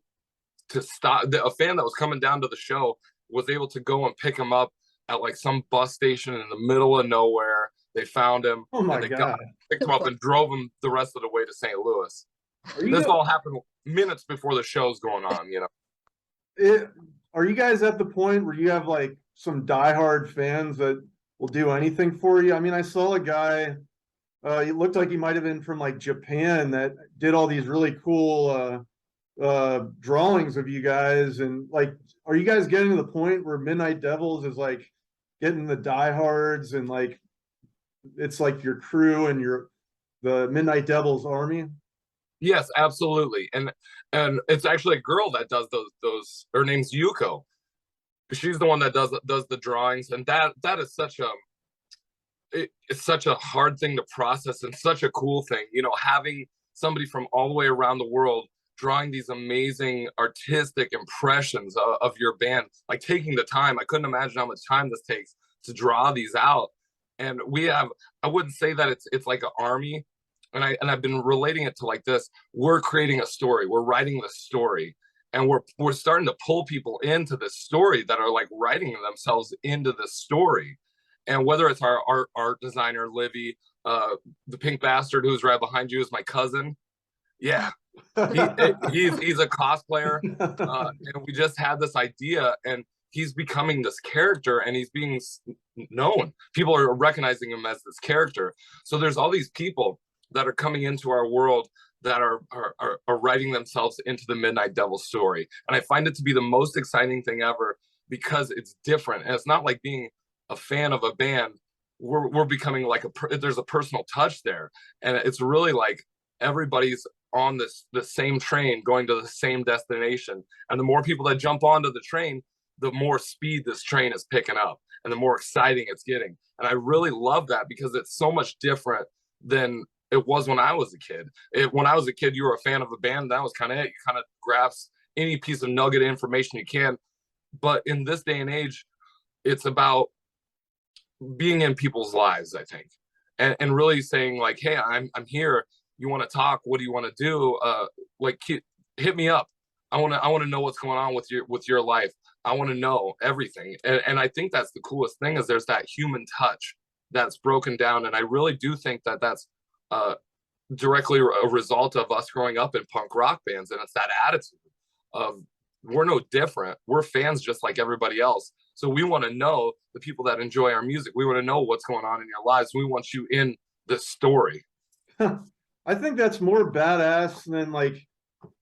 stop. A fan that was coming down to the show was able to go and pick him up at like some bus station in the middle of nowhere. They found him. Oh my and they God. picked him up and drove him the rest of the way to St. Louis. This all happened minutes before the show's going on, Are you guys at the point where you have like some diehard fans that will do anything for you? I mean, I saw a guy, he looked like he might have been from like Japan, that did all these really cool drawings of you guys. And like, are you guys getting to the point where Midnight Devils is like getting the diehards, and like it's like your crew and the Midnight Devils army? Yes, absolutely. And it's actually a girl that does those. Her name's Yuko. She's the one that does the drawings, and that is it's such a hard thing to process and such a cool thing, having somebody from all the way around the world drawing these amazing artistic impressions of your band, like taking the time. I couldn't imagine how much time this takes to draw these out. And I wouldn't say that it's like an army, and I've been relating it to like this. We're creating a story, we're writing the story, and we're starting to pull people into this story that are like writing themselves into this story. And whether it's our art designer Livy, the pink bastard who's right behind you is my cousin. Yeah, he's a cosplayer, and we just had this idea, and he's becoming this character, and he's being known. People are recognizing him as this character. So there's all these people that are coming into our world that are writing themselves into the Midnight Devil story, and I find it to be the most exciting thing ever, because it's different, and it's not like being a fan of a band. We're becoming like there's a personal touch there, and it's really like everybody's on the same train going to the same destination, and the more people that jump onto the train, the more speed this train is picking up and the more exciting it's getting. And I really love that, because it's so much different than it was when I was a kid. When I was a kid, you were a fan of a band, that was kind of it. You kind of grasp any piece of nugget of information you can. But in this day and age, it's about being in people's lives, I think, and really saying like, "Hey, I'm here. You want to talk? What do you want to do? Like, hit me up. I want to know what's going on with your life. I want to know everything." And I think that's the coolest thing, is there's that human touch that's broken down. And I really do think that that's directly a result of us growing up in punk rock bands. And it's that attitude of we're no different. We're fans just like everybody else. So we want to know the people that enjoy our music. We want to know what's going on in your lives. We want you in the story. I think that's more badass than like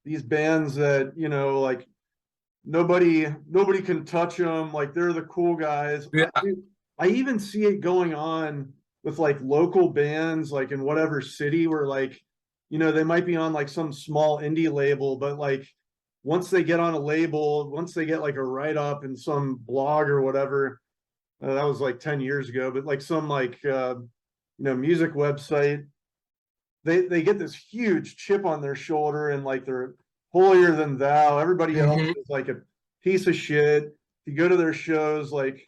these bands that, you know, like nobody can touch them, like they're the cool guys. Yeah. I even see it going on with like local bands, like in whatever city, where like, you know, they might be on like some small indie label, but like once they get on a label, once they get like a write-up in some blog or whatever, that was like 10 years ago, but like some like you know, music website, they get this huge chip on their shoulder, and like they're holier than thou. Everybody else is like a piece of shit. If you go to their shows, like,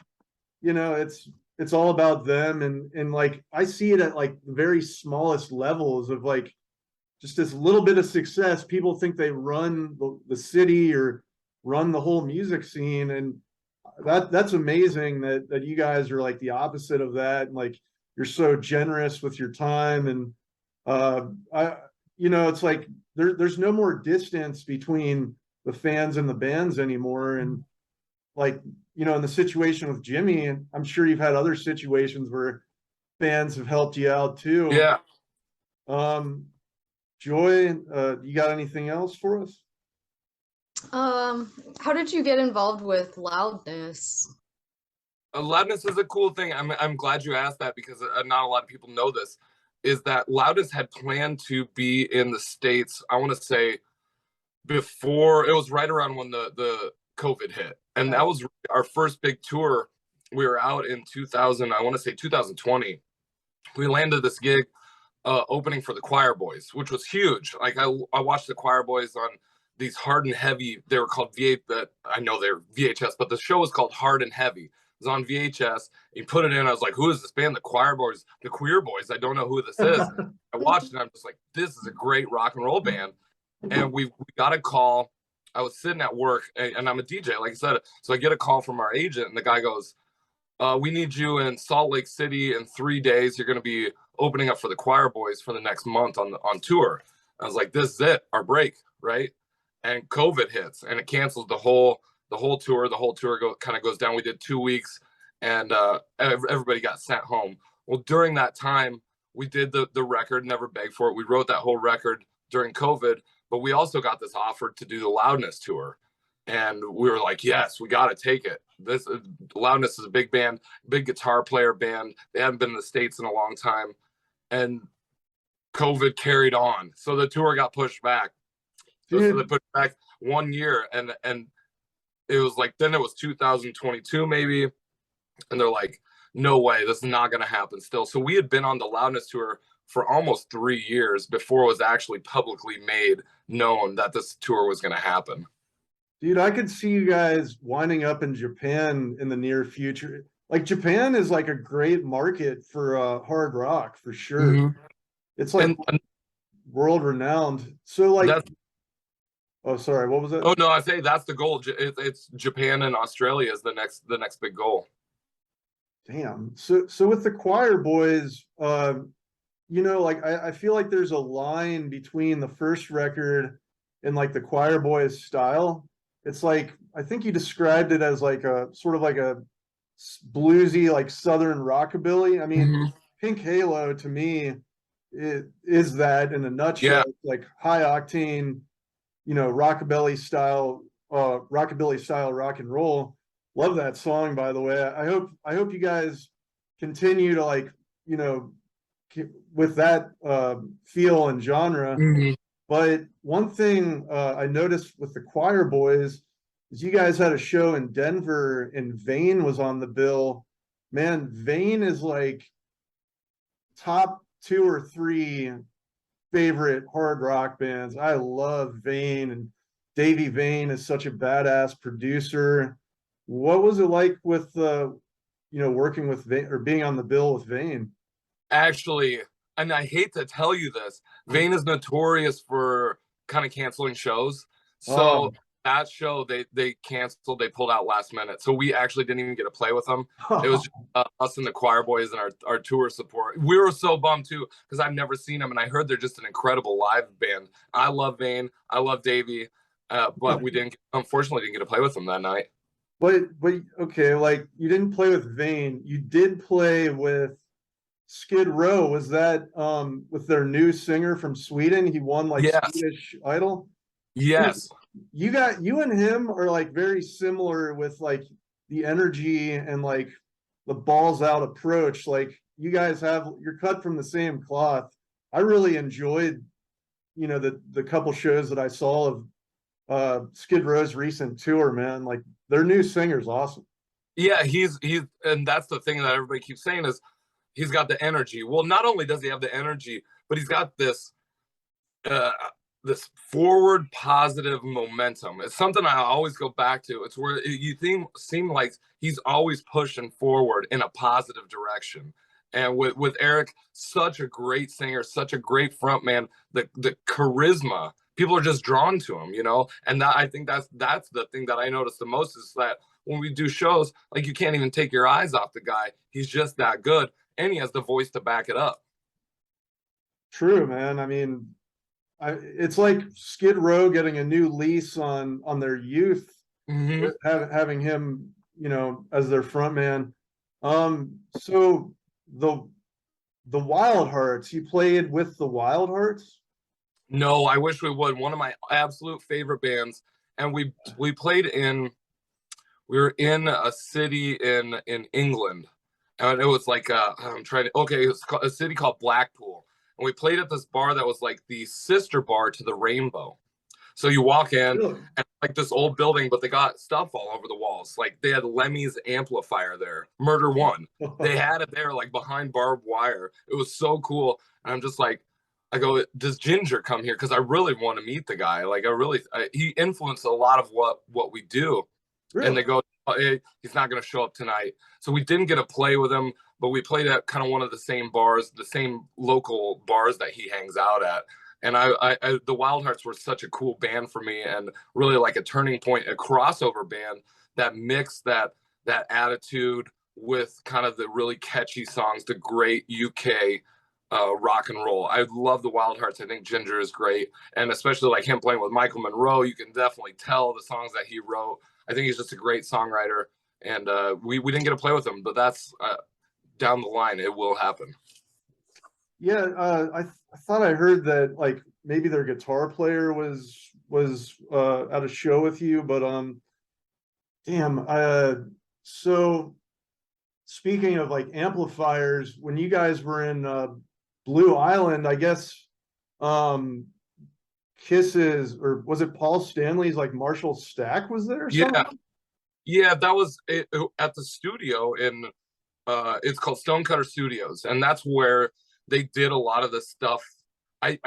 you know, it's all about them. And like I see it at like the very smallest levels of like just this little bit of success. People think they run the city or run the whole music scene, and that's amazing that you guys are like the opposite of that, and like you're so generous with your time. And I, you know, it's like there's no more distance between the fans and the bands anymore. And like, you know, in the situation with Jimmy, and I'm sure you've had other situations where fans have helped you out too. Yeah. Joy, you got anything else for us? How did you get involved with Loudness? Loudness is a cool thing. I'm glad you asked that, because not a lot of people know this, is that Loudness had planned to be in the States, I want to say before, it was right around when the COVID hit. And that was our first big tour. We were out in 2000, I want to say 2020. We landed this gig opening for the Choir Boys, which was huge. Like I watched the Choir Boys on these Hard and Heavy. They were called but I know they're VHS, but the show was called Hard and Heavy. It was on VHS. You put it in. I was like, who is this band? The Choir Boys, the Queer Boys. I don't know who this is. I watched it, and I'm just like, this is a great rock and roll band. And we got a call. I was sitting at work, and I'm a DJ, like I said. So I get a call from our agent, and the guy goes, we need you in Salt Lake City in 3 days. You're going to be opening up for the Choir Boys for the next month on tour. I was like, this is it, our break, right? And COVID hits, and it cancels the whole tour. The whole tour kind of goes down. We did 2 weeks, and everybody got sent home. Well, during that time, we did the record, Never Beg for It. We wrote that whole record during COVID, but we also got this offer to do the Loudness tour. And we were like, yes, we got to take it. This Loudness is a big band, big guitar player band. They haven't been in the States in a long time. And COVID carried on. So the tour got pushed back. So they pushed back 1 year. And it was like, then it was 2022 maybe. And they're like, no way, this is not going to happen still. So we had been on the Loudness tour for almost 3 years before it was actually publicly made known that this tour was going to happen. Dude, I could see you guys winding up in Japan in the near future. Like Japan is like a great market for hard rock for sure. Mm-hmm. It's like world renowned. So like, oh, sorry, what was that? Oh no, I say that's the goal. It's Japan and Australia is the next big goal. Damn. So with the Choir Boys, you know, like I feel like there's a line between the first record and like the Choir Boys style. It's like, I think you described it as like a sort of like a bluesy, like Southern rockabilly. I mean, Pink Halo to me is that in a nutshell. Yeah. It's like high octane, you know, rockabilly style rock and roll. Love that song, by the way. I hope you guys continue to like, you know, with that feel and genre. But one thing I noticed with the Choir Boys is you guys had a show in Denver, and Vane was on the bill. Man, Vane is like top 2 or 3 favorite hard rock bands. I love Vane, and Davey Vane is such a badass producer. What was it like with you know, working with Vane or being on the bill with Vane? Actually, and I hate to tell you this, Vane is notorious for kind of canceling shows. So that show they canceled, they pulled out last minute. So we actually didn't even get to play with them. It was just, us and the Choir Boys and our tour support. We were so bummed too, because I've never seen them, and I heard they're just an incredible live band. I love Vane. I love Davey. but we didn't, unfortunately, didn't get to play with them that night. But okay, like you didn't play with Vane. You did play with Skid Row. Was that with their new singer from Sweden? He won like Yes. Swedish Idol. Yes. You and him are like very similar with like the energy and like the balls out approach. Like you guys you're cut from the same cloth. I really enjoyed, the couple shows that I saw of Skid Row's recent tour, man. Like their new singer's awesome. Yeah, he's and that's the thing that everybody keeps saying is he's got the energy. Well, not only does he have the energy, but he's got this this forward positive momentum. It's something I always go back to. It's where you seem like he's always pushing forward in a positive direction. And with Eric, such a great singer, such a great front man, the charisma, people are just drawn to him, and I think that's the thing that I noticed the most is that when we do shows, like you can't even take your eyes off the guy. He's just that good, and he has the voice to back it up. True, man. I mean, it's like Skid Row getting a new lease on their youth, having him, as their front man. So the Wild Hearts, you played with the Wild Hearts? No, I wish we would. One of my absolute favorite bands, and we were in a city in England, and it was like it was a city called Blackpool, and we played at this bar that was like the sister bar to the Rainbow. So you walk in, Really? and like this old building, but they got stuff all over the walls. Like they had Lemmy's amplifier there, Murder One. They had it there, like behind barbed wire. It was so cool, and I'm just like, I go, does Ginger come here? Because I really want to meet the guy. Like he influenced a lot of what we do. Really? And they go, oh, hey, he's not going to show up tonight. So we didn't get to play with him, but we played at kind of one of the same bars, the same local bars that he hangs out at. And the Wild Hearts were such a cool band for me, and really like a turning point, a crossover band that mixed that attitude with kind of the really catchy songs, the great UK rock and roll. I love the Wild Hearts. I think Ginger is great, and especially like him playing with Michael Monroe, you can definitely tell the songs that he wrote. I think he's just a great songwriter, and we didn't get to play with him, but that's down the line. It will happen. Yeah, I thought I heard that like maybe their guitar player was at a show with you, but damn. So speaking of like amplifiers, when you guys were in Blue Island, I guess Kisses, or was it Paul Stanley's like Marshall Stack was there or something? Yeah, that was it, at the studio in it's called Stonecutter Studios, and that's where they did a lot of the stuff. I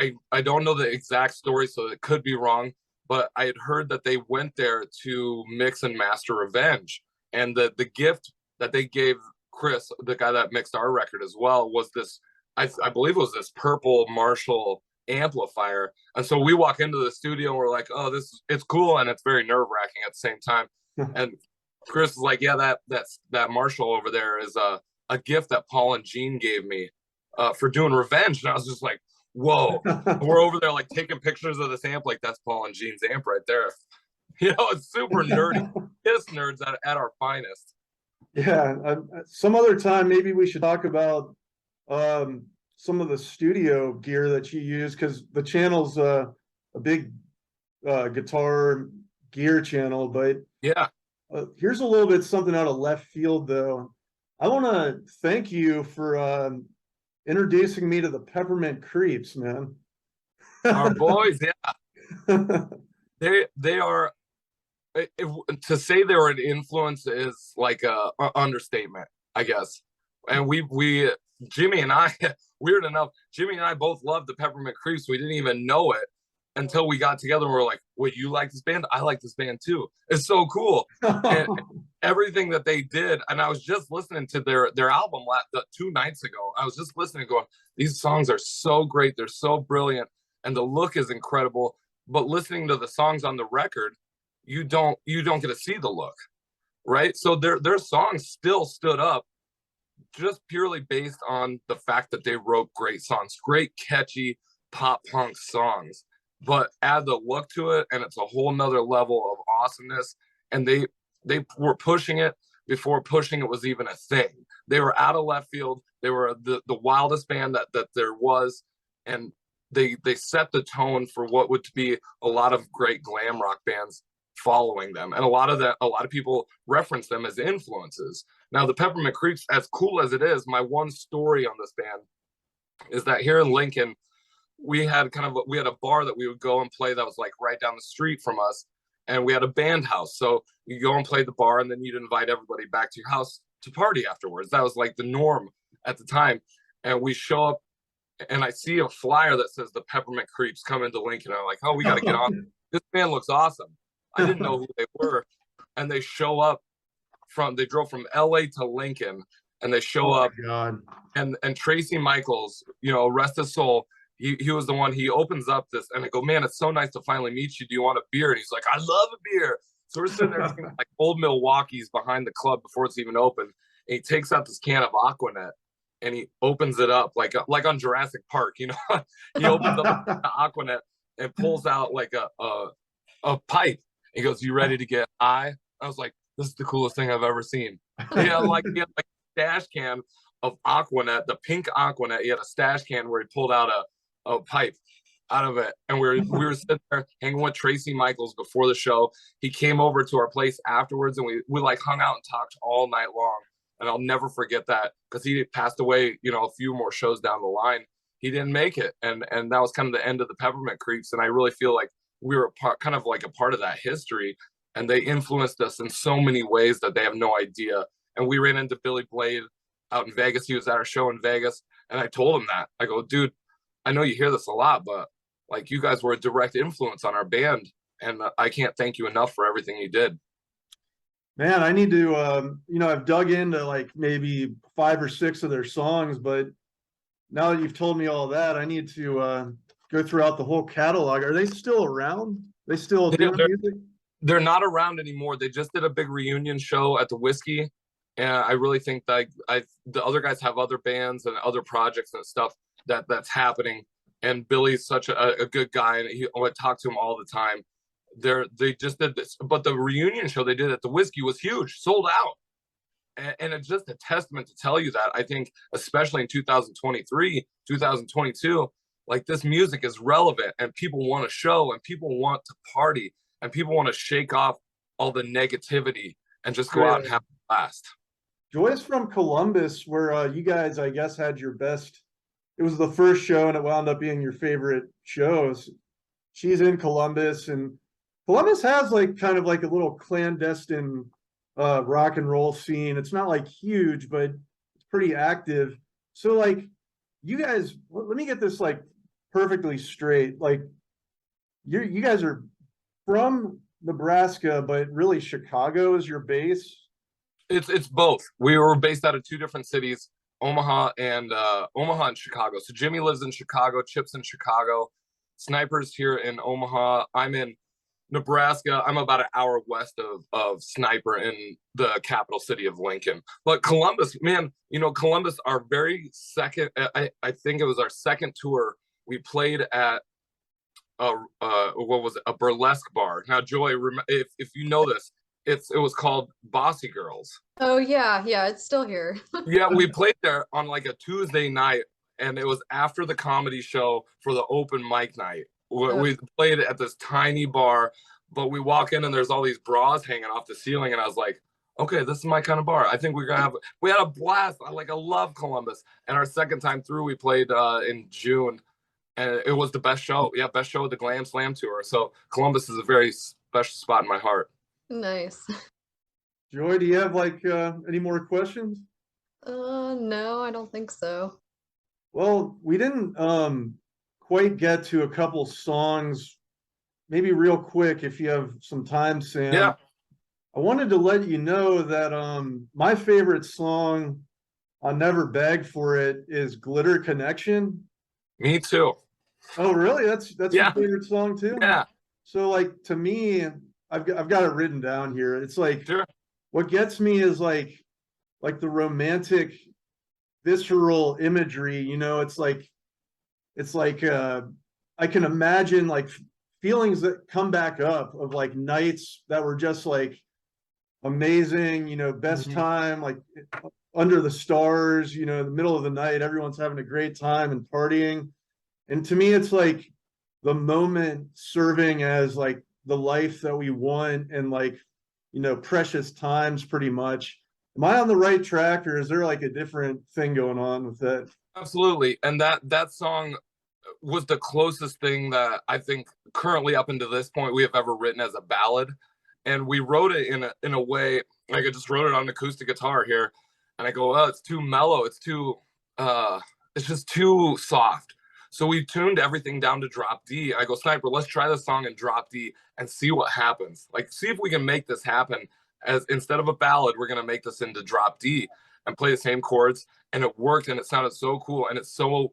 don't know the exact story, so it could be wrong, but I had heard that they went there to mix and master Revenge, and the gift that they gave Chris, the guy that mixed our record as well, was this, I believe it was this purple Marshall amplifier. And so we walk into the studio and we're like, oh, it's cool, and it's very nerve-wracking at the same time. And Chris is like, yeah, that Marshall over there is a gift that Paul and Gene gave me for doing Revenge. And I was just like, whoa. We're over there like taking pictures of this amp, like that's Paul and Gene's amp right there. It's super nerdy. Kiss nerds at our finest. Yeah, some other time maybe we should talk about some of the studio gear that you use, because the channel's a big guitar gear channel. But yeah, here's a little bit something out of left field though. I want to thank you for introducing me to the Peppermint Creeps, man. Our boys, yeah. They are, to say they were an influence is like a understatement, I guess. And we Jimmy and I, weird enough, Jimmy and I both loved the Peppermint Creeps. We didn't even know it until we got together and we were like, wait, you like this band? I like this band too. It's so cool. And everything that they did, and I was just listening to their album 2 nights ago. I was just listening going, these songs are so great, they're so brilliant, and the look is incredible. But listening to the songs on the record, you don't get to see the look, right? So their songs still stood up just purely based on the fact that they wrote great songs, great catchy pop punk songs but add the look to it, and it's a whole nother level of awesomeness. And they were pushing it before pushing it was even a thing. They were out of left field. They were the wildest band that there was, and they set the tone for what would be a lot of great glam rock bands following them, and a lot of people reference them as influences. Now, the Peppermint Creeps, as cool as it is, my one story on this band is that here in Lincoln, we had a bar that we would go and play that was like right down the street from us, and we had a band house. So you go and play the bar, and then you'd invite everybody back to your house to party afterwards. That was like the norm at the time. And we show up, and I see a flyer that says the Peppermint Creeps come into Lincoln. I'm like, oh, we got to get on. This band looks awesome. I didn't know who they were. And they show up they drove from LA to Lincoln, and they show up. God. And Tracy Michaels, rest his soul, he was the one. He opens up this, and I go, man, it's so nice to finally meet you. Do you want a beer? And he's like, I love a beer. So we're sitting there drinking like old Milwaukee's behind the club before it's even open. And he takes out this can of Aquanet, and he opens it up like on Jurassic Park, He opens up the Aquanet and pulls out like a pipe. He goes, you ready to get high? I was like, this is the coolest thing I've ever seen. He had like a stash can of Aquanet, the pink Aquanet. He had a stash can where he pulled out a pipe out of it. And we were sitting there hanging with Tracy Michaels before the show. He came over to our place afterwards, and we like hung out and talked all night long. And I'll never forget that, because he passed away, a few more shows down the line. He didn't make it. And that was kind of the end of the Peppermint Creeps. And I really feel like we were kind of like a part of that history. And they influenced us in so many ways that they have no idea. And we ran into Billy Blade out in Vegas. He was at our show in Vegas. And I told him that. I go, dude, I know you hear this a lot, but like, you guys were a direct influence on our band. And I can't thank you enough for everything you did. Man, I need to, I've dug into like maybe 5 or 6 of their songs, but now that you've told me all that, I need to go throughout the whole catalog. Are they still around? They still doing music? They're not around anymore. They just did a big reunion show at the Whiskey. And I really think that the other guys have other bands and other projects and stuff that's happening. And Billy's such a good guy, and I talk to him all the time. They just did this, but the reunion show they did at the Whiskey was huge, sold out. And it's just a testament to tell you that. I think, especially in 2023, 2022, like, this music is relevant, and people want to show, and people want to party, and people want to shake off all the negativity and just go out and have a blast. Joy's from Columbus, where you guys, I guess, had your best. It was the first show, and it wound up being your favorite shows. She's in Columbus, and Columbus has like kind of like a little clandestine rock and roll scene. It's not like huge, but it's pretty active. So like, you guys, let me get this like perfectly straight. Like, you guys are from Nebraska, but really Chicago is your base. It's both. We were based out of 2 different cities, Omaha and Chicago. So Jimmy lives in Chicago, Chip's in Chicago, Sniper's here in Omaha. I'm in Nebraska. I'm about an hour west of Sniper in the capital city of Lincoln. But Columbus, man, Columbus, our very second, I think it was our second tour. We played at a burlesque bar. Now, Joy, if you know this, it was called Bossy Girls. Oh yeah, it's still here. Yeah, we played there on like a Tuesday night, and it was after the comedy show for the open mic night. We played at this tiny bar, but we walk in and there's all these bras hanging off the ceiling, and I was like, okay, this is my kind of bar. I think we had a blast. I love Columbus. And our second time through, we played in June, and it was the best show. Yeah, best show of the Glam Slam tour. So Columbus is a very special spot in my heart. Nice. Joy, do you have like any more questions? No, I don't think so. Well, we didn't quite get to a couple songs. Maybe real quick, if you have some time, Sam. Yeah. I wanted to let you know that my favorite song, I'll Never Beg for It, is Glitter Connection. Me too. Oh, really? That's your favorite song too? Yeah. So like, to me, I've got it written down here. It's like, sure. What gets me is like the romantic, visceral imagery. It's like I can imagine like feelings that come back up of like nights that were just like amazing, you know, best time, like under the stars, you know, in the middle of the night, everyone's having a great time and partying. And to me, it's like the moment serving as like the life that we want and like, you know, precious times pretty much. Am I on the right track, or is there like a different thing going on with that? Absolutely. And that song was the closest thing that I think currently up until this point we have ever written as a ballad. And we wrote it in a way, like I just wrote it on acoustic guitar here, and I go, oh, it's too mellow, it's just too soft. So we tuned everything down to drop D. I go, Sniper, let's try this song in drop D and see what happens. Like, see if we can make this happen. As instead of a ballad, we're gonna make this into drop D and play the same chords. And it worked, and it sounded so cool, and it's so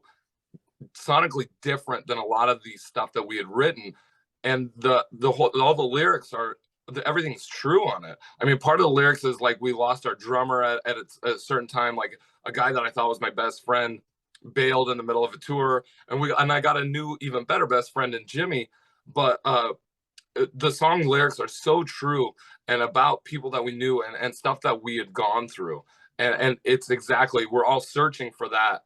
sonically different than a lot of the stuff that we had written. And the whole, all the lyrics are, everything's true on it. I mean, part of the lyrics is like, we lost our drummer at a certain time, like a guy that I thought was my best friend bailed in the middle of a tour, and I got a new, even better best friend in Jimmy. But the song lyrics are so true and about people that we knew, and stuff that we had gone through. And it's exactly, we're all searching for that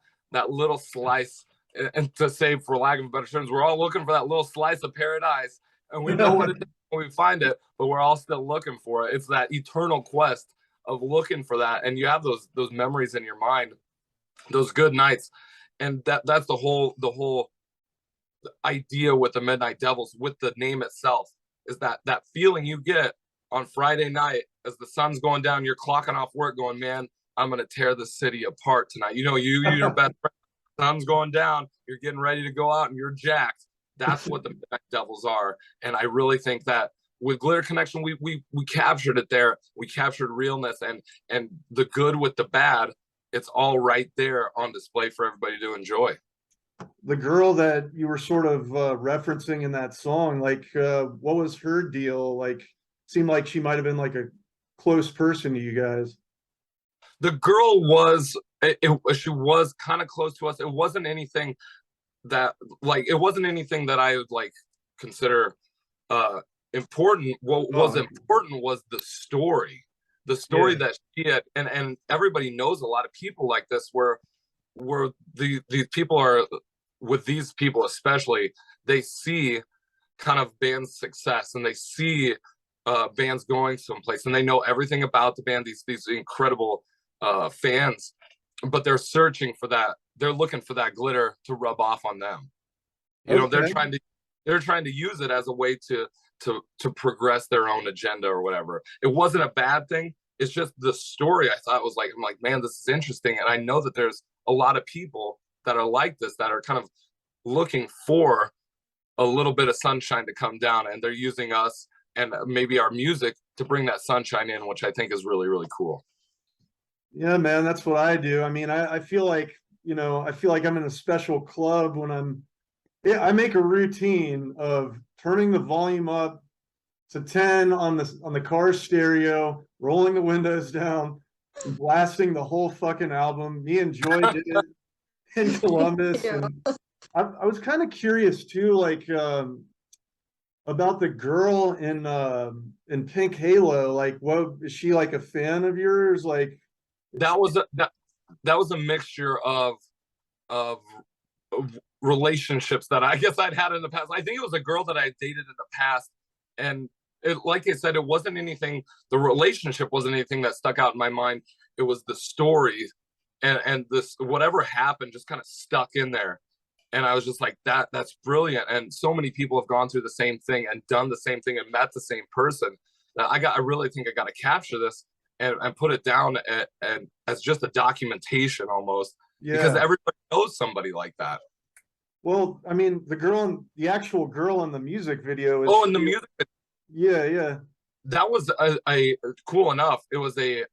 little slice, and to say, for lack of better terms, we're all looking for that little slice of paradise, and we know what it is when we find it, but we're all still looking for it. It's that eternal quest of looking for that, and you have those memories in your mind, those good nights. And that's the whole idea with the Midnight Devils, with the name itself, is that feeling you get on Friday night as the sun's going down, you're clocking off work going, man, I'm gonna tear the city apart tonight. You know, your best friend, sun's going down, you're getting ready to go out and you're jacked. That's what the Midnight Devils are. And I really think that with Glitter Connection, we captured it there. We captured realness, and the good with the bad. It's all right there on display for everybody to enjoy. The girl that you were sort of referencing in that song, like what was her deal? Like, seemed like she might have been like a close person to you guys. The girl was, she was kind of close to us. It wasn't anything that, like, it wasn't anything that I would like consider important. What was important was the story. The story that she had, and everybody knows a lot of people like this, where these people are, with these people especially, they see kind of band's success, and they see bands going someplace, and they know everything about the band, these incredible fans, but they're searching for that. They're looking for that glitter to rub off on them. You know, they're trying to use it as a way to progress their own agenda or whatever. It wasn't a bad thing. It's just the story I thought was like, I'm like, man, this is interesting. And I know that there's a lot of people that are like this, that are kind of looking for a little bit of sunshine to come down, and they're using us and maybe our music to bring that sunshine in, which I think is really, really cool. Yeah, man, that's what I do. I mean, I feel like, you know, I feel like I'm in a special club when I make a routine of turning the volume up to 10 on the car stereo, rolling the windows down, and blasting the whole fucking album. Me and Joy did it in Columbus. Yeah. And I was kind of curious too, like about the girl in Pink Halo. Like, what is she, like a fan of yours? Like, that was a mixture of relationships that I guess I'd had in the past. I think it was a girl that I dated in the past, and like I said, it wasn't anything. The relationship wasn't anything that stuck out in my mind. It was the story, and this, whatever happened just kind of stuck in there. And I was just like, that's brilliant. And so many people have gone through the same thing and done the same thing and met the same person. I really think I got to capture this and put it down and as just a documentation almost, because everybody knows somebody like that. Well, I mean, the actual girl in the music video is. Oh, in the music. Yeah. That was a cool enough. It was a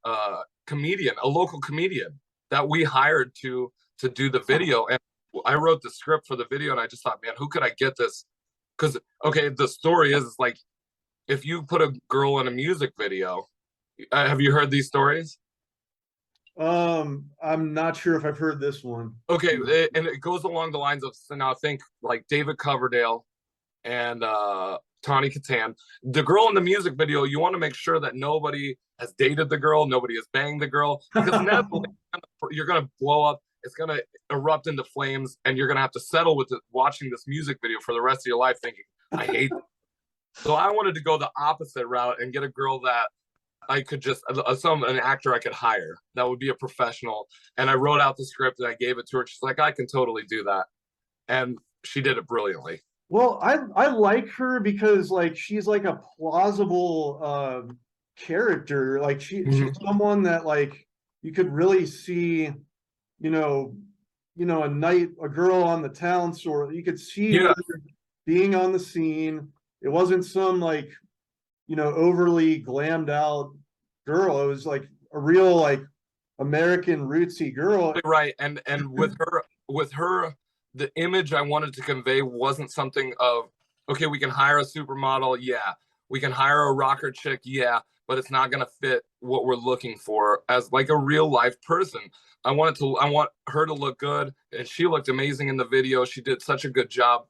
comedian, a local comedian that we hired to do the video. And I wrote the script for the video, and I just thought, man, who could I get this? Because, okay, the story is like, if you put a girl in a music video, have you heard these stories? I'm not sure if I've heard this one. Okay, and it goes along the lines of, so now think like David Coverdale and Tawny Katan. The girl in the music video, you want to make sure that nobody has dated the girl, nobody has banged the girl, because inevitably you're gonna blow up. It's gonna erupt into flames, and you're gonna have to settle with watching this music video for the rest of your life, thinking, "I hate it." So I wanted to go the opposite route and get a girl that I could just an actor I could hire that would be a professional. And I wrote out the script and I gave it to her. She's like, I can totally do that, and she did it brilliantly. Well, I like her because like she's like a plausible character. Like she's someone that like you could really see, you know, a girl on the town store. You could see Yeah. her being on the scene. It wasn't some like, overly glammed out girl. It was like a real like American rootsy girl. Right. And with her, the image I wanted to convey wasn't something of, okay, we can hire a supermodel, yeah. We can hire a rocker chick, yeah, but it's not gonna fit what we're looking for as like a real life person. I want her to look good, and she looked amazing in the video. She did such a good job.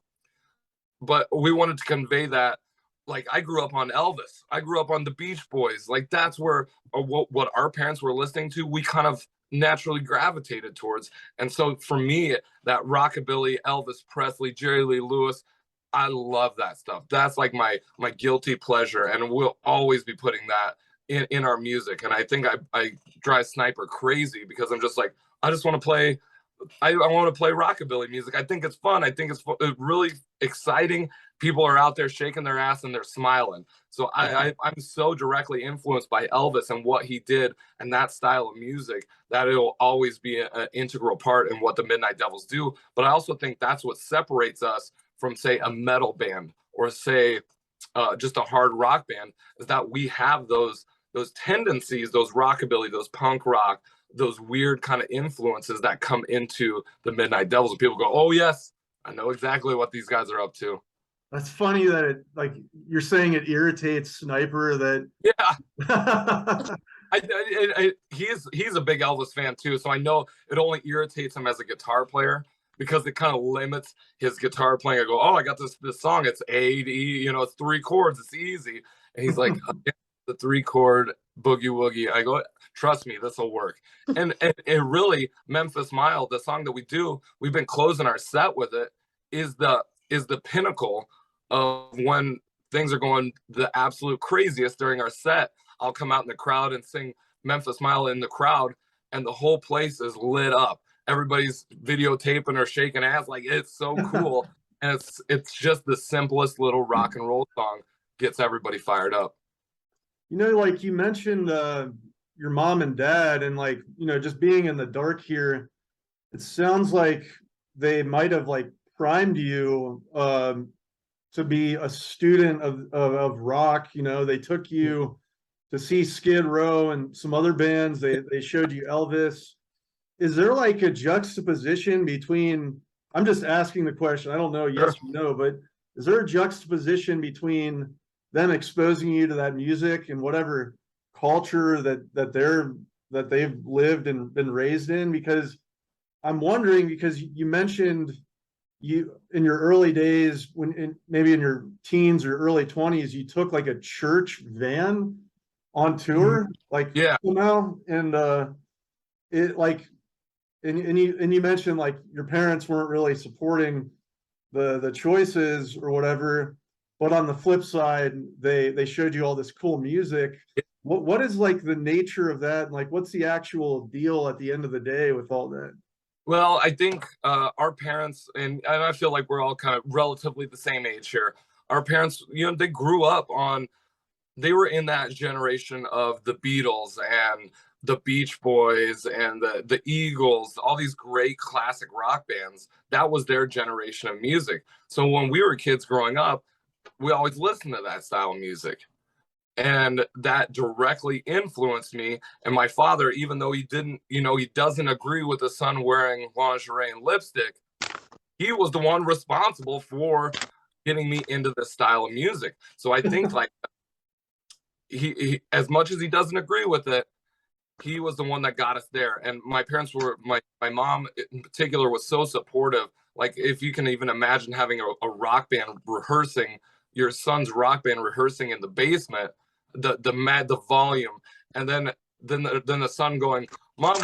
But we wanted to convey that, like, I grew up on Elvis. I grew up on the Beach Boys. Like, that's where what our parents were listening to, we kind of naturally gravitated towards. And so for me, that rockabilly, Elvis Presley, Jerry Lee Lewis, I love that stuff. That's like my guilty pleasure, and we'll always be putting that in our music. And I think I drive Sniper crazy because I'm just like, I just want to play. I want to play rockabilly music. I think it's fun. I think it's really exciting. People are out there shaking their ass and they're smiling. So I'm so directly influenced by Elvis and what he did and that style of music that it'll always be an integral part in what the Midnight Devils do. But I also think that's what separates us from, say, a metal band or say just a hard rock band, is that we have those tendencies, those rockabilly, those punk rock, those weird kind of influences that come into the Midnight Devils, and people go, "Oh yes, I know exactly what these guys are up to." That's funny that it, like you're saying, it irritates Sniper that. Yeah. He's a big Elvis fan too, so I know it only irritates him as a guitar player because it kind of limits his guitar playing. I go, "Oh, I got this song. It's A, D, it's 3 chords. It's easy." And he's like, "Oh, yeah, the 3-chord boogie woogie." I go, "Trust me, this will work." And it really, Memphis Mile, the song that we do, we've been closing our set with it, is the pinnacle of when things are going the absolute craziest during our set. I'll come out in the crowd and sing Memphis Mile in the crowd, and the whole place is lit up. Everybody's videotaping or shaking ass, like it's so cool. And it's just the simplest little rock and roll song, gets everybody fired up. Like you mentioned your mom and dad, and like, just being in the dark here, it sounds like they might have like primed you to be a student of rock. They took you to see Skid Row and some other bands. They showed you Elvis. Is there like a juxtaposition between, I'm just asking the question, I don't know, yes or no, but is there a juxtaposition between them exposing you to that music and whatever culture that they've lived and been raised in? Because I'm wondering, because you mentioned you in your early days, maybe in your teens or early 20s, you took like a church van on tour, like, yeah, somehow, and it like, and you mentioned like your parents weren't really supporting the choices or whatever, but on the flip side, they showed you all this cool music. What is like the nature of that? Like, what's the actual deal at the end of the day with all that? Well, I think our parents, and I feel like we're all kind of relatively the same age here. Our parents, they grew up they were in that generation of the Beatles and the Beach Boys and the Eagles, all these great classic rock bands. That was their generation of music. So when we were kids growing up, we always listened to that style of music. And that directly influenced me. And my father, even though he didn't, he doesn't agree with his son wearing lingerie and lipstick, he was the one responsible for getting me into this style of music. So I think like he as much as he doesn't agree with it, he was the one that got us there. And my parents were, my mom in particular was so supportive. Like, if you can even imagine having a rock band rehearsing, your son's rock band rehearsing in the basement, the volume, and then the son going, Mom,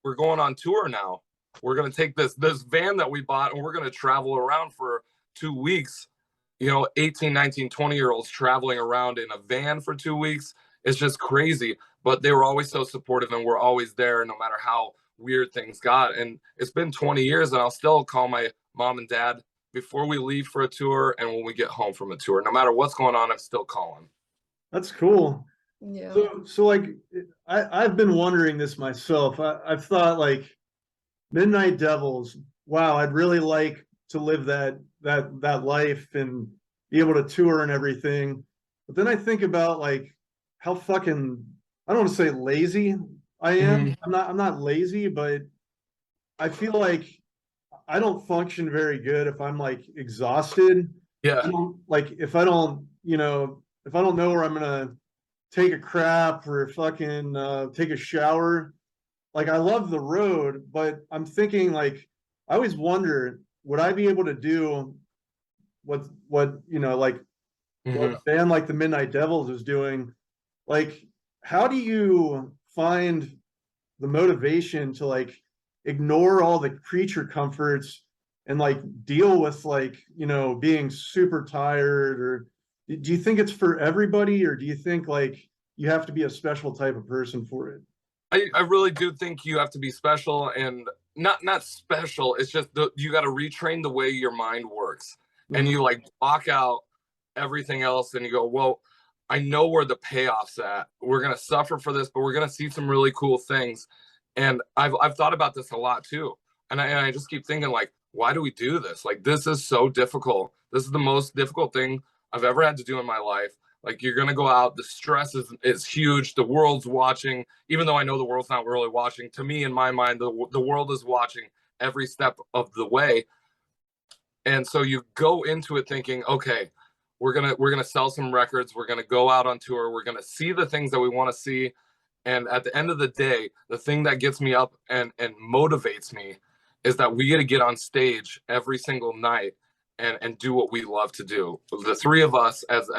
we're going on tour now. We're gonna take this van that we bought and we're gonna travel around for 2 weeks. 18, 19, 20-year-olds traveling around in a van for 2 weeks. It's just crazy. But they were always so supportive, and we're always there no matter how weird things got. And it's been 20 years, and I'll still call my mom and dad before we leave for a tour and when we get home from a tour. No matter what's going on, I'm still calling. That's cool. Yeah. So like, I've been wondering this myself. I've thought, like, Midnight Devils, wow, I'd really like to live that life and be able to tour and everything. But then I think about, like, how fucking, I don't want to say lazy I am. I'm not lazy, but I feel like I don't function very good if I'm, like, exhausted. Yeah. Like, if I don't know where I'm gonna take a crap or fucking take a shower. Like, I love the road, but I'm thinking, like, I always wonder, would I be able to do what like what a band like the Midnight Devils is doing? Like, how do you find the motivation to, like, ignore all the creature comforts and, like, deal with, like, being super tired? Or do you think it's for everybody, or do you think, like, you have to be a special type of person for it? I really do think you have to be special, and not special. It's just you got to retrain the way your mind works, and you, like, block out everything else, and you go, well, I know where the payoff's at. We're gonna suffer for this, but we're gonna see some really cool things. And I've thought about this a lot too, and I just keep thinking, like, why do we do this? Like, this is so difficult. This is the most difficult thing I've ever had to do in my life. Like, you're gonna go out, the stress is huge, the world's watching, even though I know the world's not really watching. To me, in my mind, the world is watching every step of the way. And so you go into it thinking, okay, we're gonna sell some records, we're gonna go out on tour, we're gonna see the things that we want to see. And at the end of the day, the thing that gets me up and motivates me is that we get to get on stage every single night and do what we love to do. The three of us, as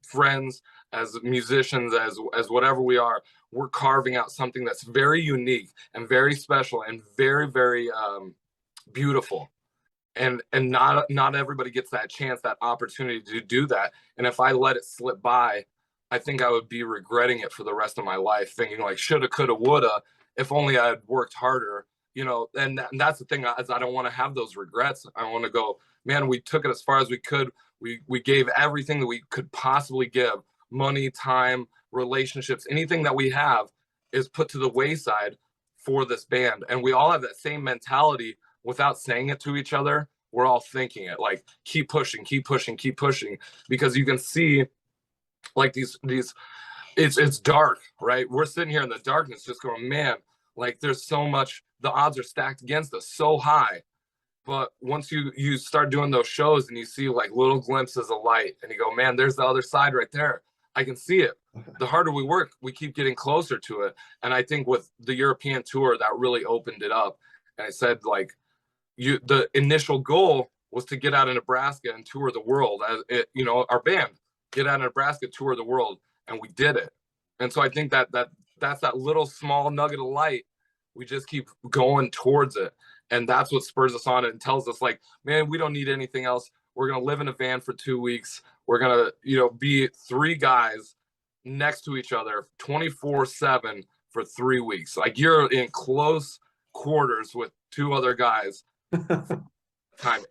friends, as musicians, as whatever we are, we're carving out something that's very unique and very special and very, very beautiful. And not everybody gets that chance, that opportunity to do that. And if I let it slip by, I think I would be regretting it for the rest of my life, thinking, like, shoulda, coulda, woulda, if only I had worked harder. And that's the thing, is I don't want to have those regrets. I want to go, man, we took it as far as we could. We gave everything that we could possibly give. Money, time, relationships, anything that we have is put to the wayside for this band. And we all have that same mentality without saying it to each other. We're all thinking it, like, keep pushing, keep pushing, keep pushing, because you can see, like, these it's dark, right? We're sitting here in the darkness just going, man, like, there's so much, the odds are stacked against us so high. But once you start doing those shows and you see, like, little glimpses of light, and you go, man, there's the other side right there. I can see it. The harder we work, we keep getting closer to it. And I think with the European tour, that really opened it up. And I said, like, the initial goal was to get out of Nebraska and tour the world. Our band, get out of Nebraska, tour the world, and we did it. And so I think that's that little small nugget of light. We just keep going towards it. And that's what spurs us on and tells us, like, man, we don't need anything else. We're going to live in a van for 2 weeks. We're going to, be three guys next to each other 24/7 for 3 weeks. Like, you're in close quarters with two other guys. Time.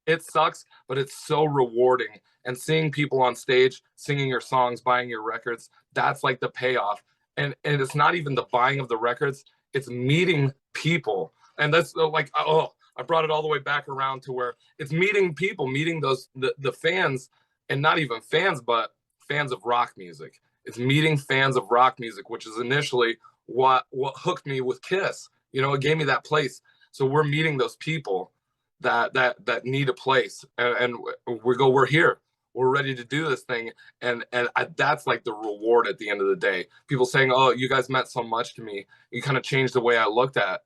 It sucks, but it's so rewarding. And seeing people on stage, singing your songs, buying your records, that's, like, the payoff. And it's not even the buying of the records. It's meeting people. And that's, like, oh, I brought it all the way back around to where it's meeting people, meeting the fans, and not even fans, but fans of rock music. It's meeting fans of rock music, which is initially what hooked me with Kiss. It gave me that place. So we're meeting those people that need a place, and we're here. we're ready to do this thing. That's like the reward at the end of the day. People saying, oh, you guys meant so much to me. You kind of changed the way I looked at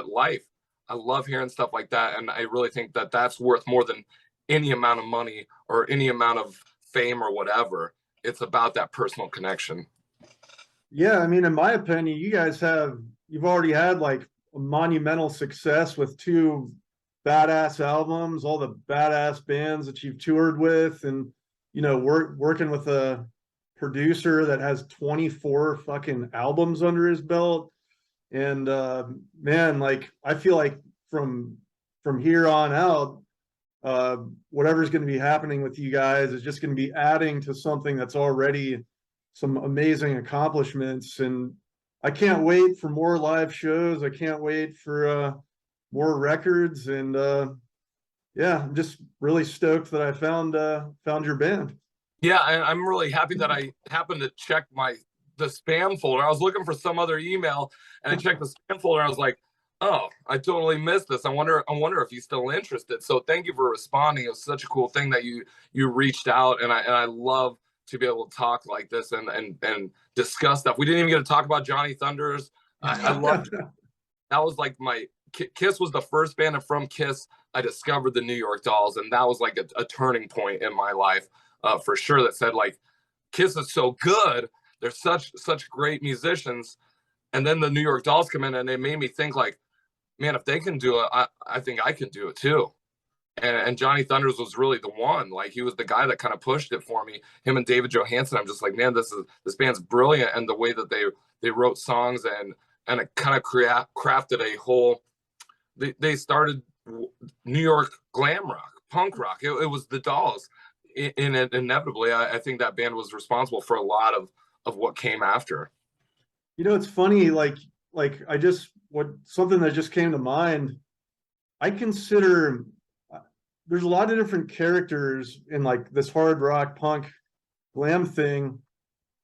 life. I love hearing stuff like that. And I really think that that's worth more than any amount of money or any amount of fame or whatever. It's about that personal connection. Yeah, I mean, in my opinion, you've already had like a monumental success with two badass albums, all the badass bands that you've toured with, and working with a producer that has 24 fucking albums under his belt. And man, like I feel like from here on out, whatever's going to be happening with you guys is just going to be adding to something that's already some amazing accomplishments. And I can't wait for more live shows. I can't wait for more records. And yeah, I'm just really stoked that I found your band. Yeah, I'm really happy that I happened to check the spam folder. I was looking for some other email, and I checked the spam folder. And I was like, oh, I totally missed this. I wonder if he's still interested. So thank you for responding. It was such a cool thing that you reached out, and I love to be able to talk like this and discuss stuff. We didn't even get to talk about Johnny Thunders. I loved that. Was like Kiss was the first band, and from Kiss I discovered the New York Dolls, and that was like a turning point in my life for sure. That said, like, Kiss is so good. They're such great musicians, and then the New York Dolls come in, and they made me think like, man, if they can do it, I think I can do it too. And Johnny Thunders was really the one. Like, he was the guy that kind of pushed it for me. Him and David Johansen. I'm just like, man, this band's brilliant, and the way that they wrote songs and it kind of crafted a whole. They started New York glam rock, punk rock. It was the Dolls. Inevitably, I think that band was responsible for a lot of what came after. It's funny. Like something that just came to mind. I consider. There's a lot of different characters in like this hard rock punk glam thing.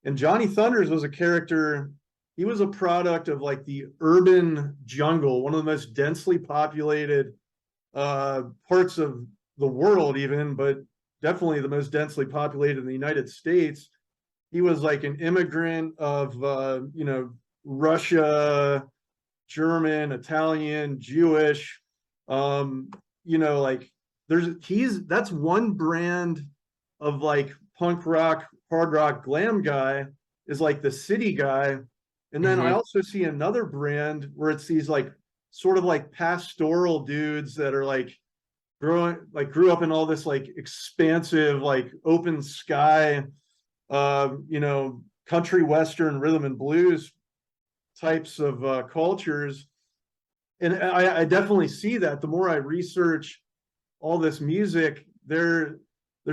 And Johnny Thunders was a character. He was a product of like the urban jungle, one of the most densely populated parts of the world even, but definitely the most densely populated in the United States. He was like an immigrant of, Russia, German, Italian, Jewish, like, that's one brand of like punk rock, hard rock, glam guy is like the city guy. And then I also see another brand where it's these like sort of like pastoral dudes that are like grew up in all this like expansive, like open sky, country western rhythm and blues types of cultures. And I definitely see that. The more I research all this music, there's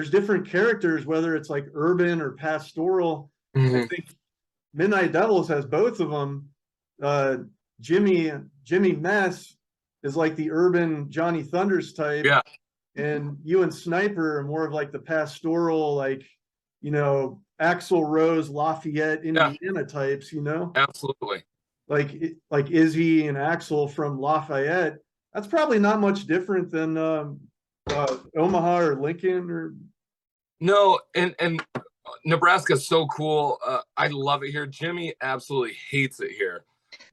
different characters, whether it's like urban or pastoral. I think Midnight Devils has both of them. Jimmy Mess is like the urban Johnny Thunders type. Yeah. And you and Sniper are more of like the pastoral, like, Axl Rose, Lafayette, Indiana types, Absolutely. Like Izzy and Axl from Lafayette. That's probably not much different than Omaha or Lincoln or. No, and Nebraska is so cool. I love it here. Jimmy absolutely hates it here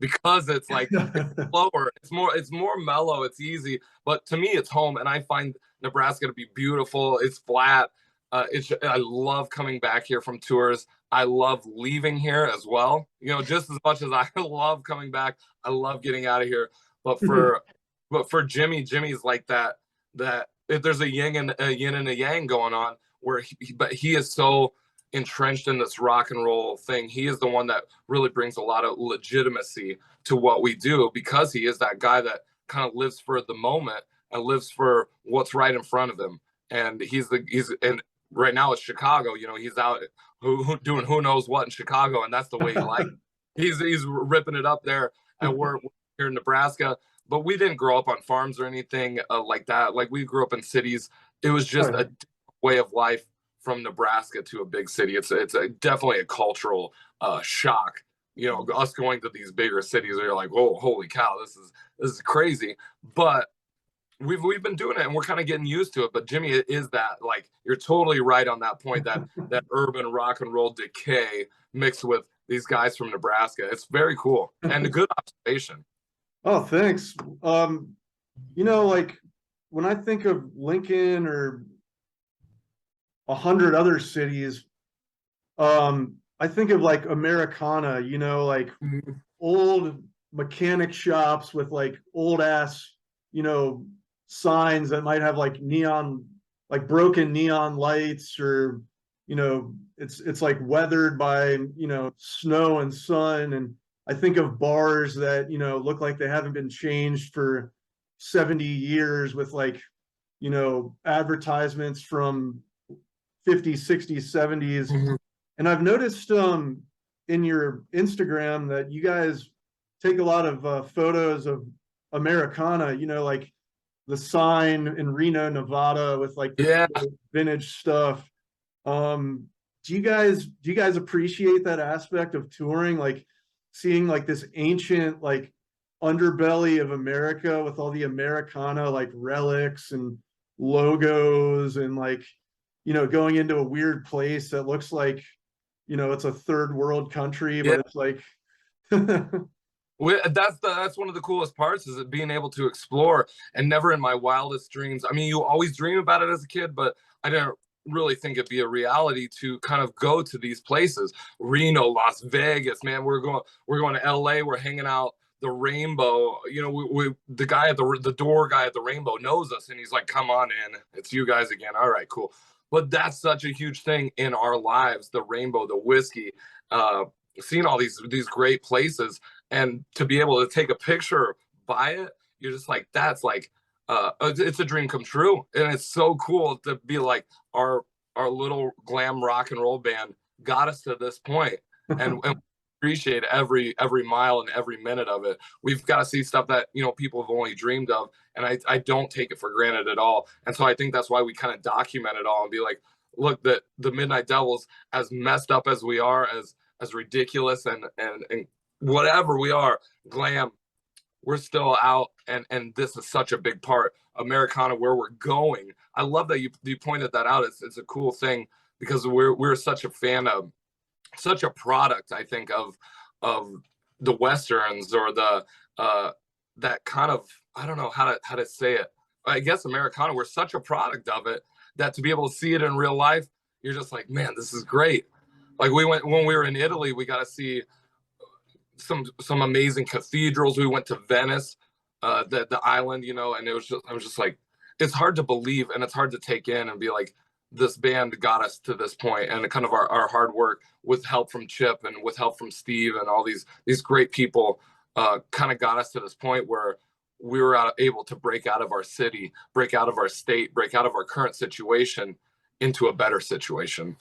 because it's like it's slower. It's more mellow. It's easy, but to me, it's home, and I find Nebraska to be beautiful. It's flat. I love coming back here from tours. I love leaving here as well. Just as much as I love coming back, I love getting out of here. But for Jimmy's like that. If there's a yin and a yang going on, where he is so entrenched in this rock and roll thing. He is the one that really brings a lot of legitimacy to what we do, because he is that guy that kind of lives for the moment and lives for what's right in front of him. And and right now it's Chicago. He's out doing who knows what in Chicago, and that's the way he likes. He's ripping it up there, and we're here in Nebraska. But we didn't grow up on farms or anything like that. Like, we grew up in cities. It was just a way of life from Nebraska to a big city. It's definitely a cultural shock. Us going to these bigger cities, where you're like, whoa, holy cow, this is crazy. But we've been doing it and we're kind of getting used to it. But Jimmy, it is that, like, you're totally right on that point, that that urban rock and roll decay mixed with these guys from Nebraska. It's very cool and a good observation. Oh, thanks. You know, like when I think of Lincoln or 100 other cities, I think of like Americana, you know, like Mhm. old mechanic shops with like old ass, you know, signs that might have like neon, like broken neon lights, or, you know, it's like weathered by, you know, snow and sun. And I think of bars that, you know, look like they haven't been changed for 70 years with like, you know, advertisements from 50s, 60s, 70s. Mhm. And I've noticed in your Instagram that you guys take a lot of photos of Americana, you know, like the sign in Reno, Nevada with like Yeah. the vintage stuff. Um, do you guys appreciate that aspect of touring, like seeing like this ancient like underbelly of America with all the Americana like relics and logos, and like, you know, going into a weird place that looks like, you know, it's a third world country, Yeah. but it's like That's one of the coolest parts, is it being able to explore. And never in my wildest dreams, I mean, you always dream about it as a kid, but I didn't really think it'd be a reality to kind of go to these places. Reno, Las Vegas, man, we're going to LA, we're hanging out the Rainbow. You know, the guy at the door guy at the Rainbow knows us, and he's like, come on in, it's you guys again. All right, cool. But that's such a huge thing in our lives, the Rainbow, the whiskey, uh seeing all these great places, and to be able to take a picture by it, you're just like, that's like, it's a dream come true. And it's so cool to be like, our little glam rock and roll band got us to this point, and appreciate every mile and every minute of it. We've got to see stuff that, you know, people have only dreamed of, and I don't take it for granted at all. And so I think that's why we kind of document it all and be like, look, that the Midnight Devils, as messed up as we are, as ridiculous and whatever we are, glam, we're still out, and this is such a big part, Americana, where we're going. I love that you pointed that out. It's a cool thing, because we're such a fan of, such a product, I think, of the westerns, or the that kind of, I don't know how to say it, I guess Americana, we're such a product of it, that to be able to see it in real life, you're just like, man, this is great. Like, we went, when we were in Italy, we got to see some amazing cathedrals. We went to Venice, the island, you know, and I was just like, it's hard to believe, and it's hard to take in, and be like, this band got us to this point, and kind of our hard work with help from Chip and with help from Steve and all these great people, kind of got us to this point where we were able to break out of our city, break out of our state, break out of our current situation into a better situation.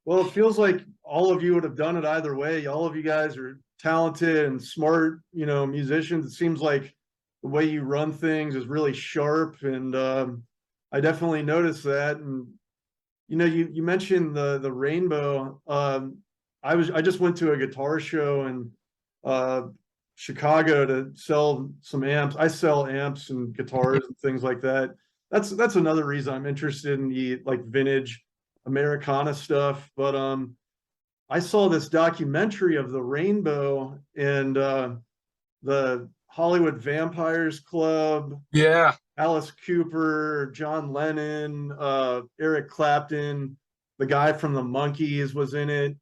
well, it feels like all of you would have done it either way. All of you guys are talented and smart, you know, musicians. It seems like the way you run things is really sharp, and I definitely noticed that. And you know, you mentioned the Rainbow. I just went to a guitar show in uh, Chicago to sell some amps. I sell amps and guitars and things like that. That's another reason I'm interested in the like vintage Americana stuff. But I saw this documentary of the Rainbow and the Hollywood Vampires Club, Yeah. Alice Cooper, John Lennon, Eric Clapton, the guy from the Monkees was in it.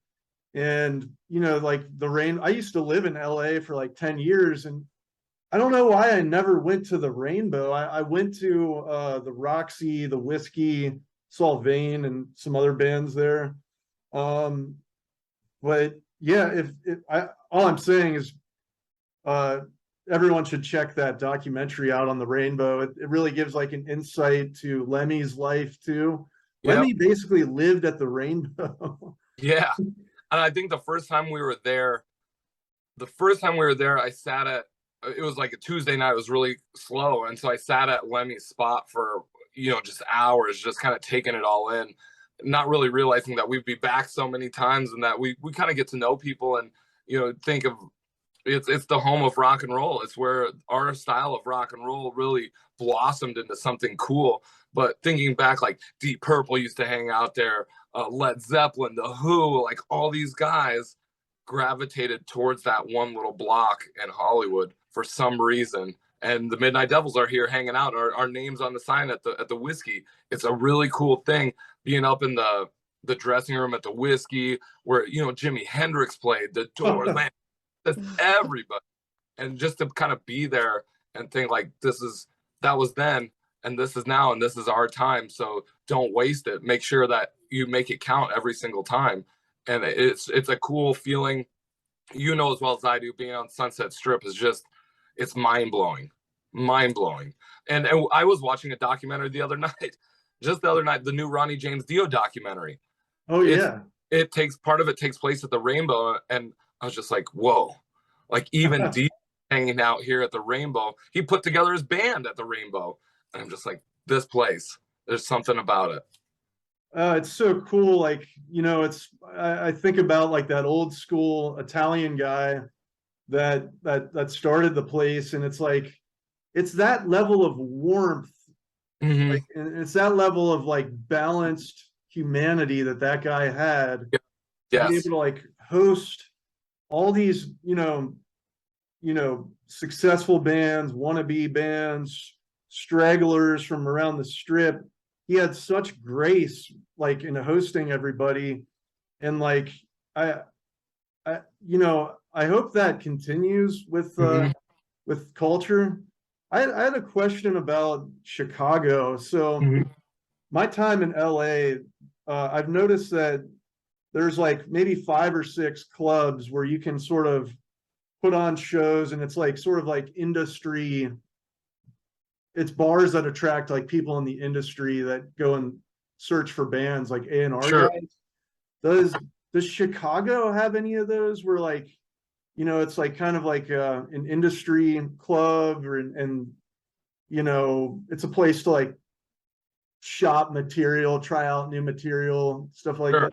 And, you know, like the rain, I used to live in LA for like 10 years, and I don't know why I never went to the Rainbow. I went to the Roxy, the Whiskey, saw Vane and some other bands there. Um, but yeah, if I, all I'm saying is uh, everyone should check that documentary out on the Rainbow. It really gives like an insight to Lemmy's life too. Yep. Lemmy basically lived at the Rainbow. Yeah. And I think the first time we were there, I sat at, it was like a Tuesday night, it was really slow. And so I sat at Lemmy's spot for, you know, just hours, just kind of taking it all in, not really realizing that we'd be back so many times, and that we kind of get to know people, and, you know, think of it's the home of rock and roll. It's where our style of rock and roll really blossomed into something cool. But thinking back, like Deep Purple used to hang out there, Led Zeppelin, The Who, like all these guys gravitated towards that one little block in Hollywood for some reason. And the Midnight Devils are here hanging out. Our names on the sign at the whiskey. It's a really cool thing being up in the dressing room at the whiskey where Jimi Hendrix played, the Doors, man, that's everybody. And just to kind of be there and think like that was then and this is now and this is our time. So don't waste it. Make sure that you make it count every single time. And it's a cool feeling, as well as I do, being on Sunset Strip is just, it's mind-blowing. And I was watching a documentary the other night, the new Ronnie James Dio documentary. Oh yeah. Part of it takes place at the Rainbow, and I was just like, whoa, like even Dio hanging out here at the Rainbow. He put together his band at the Rainbow, and I'm just like, this place, there's something about it. It's so cool. Like, I think about like that old school Italian guy that started the place, and it's like, it's that level of warmth, like, and it's that level of like balanced humanity that guy had. Yes. To be able to like host all these, successful bands, wannabe bands, stragglers from around the strip. He had such grace, like in hosting everybody, and like I hope that continues with culture. I had a question about Chicago. So my time in LA, I've noticed that there's like maybe 5 or 6 clubs where you can sort of put on shows, and it's like sort of like industry. It's bars that attract like people in the industry that go and search for bands, like A&R guys. Does Chicago have any of those where like, it's like kind of like an industry club, and it's a place to like shop material, try out new material, stuff like that?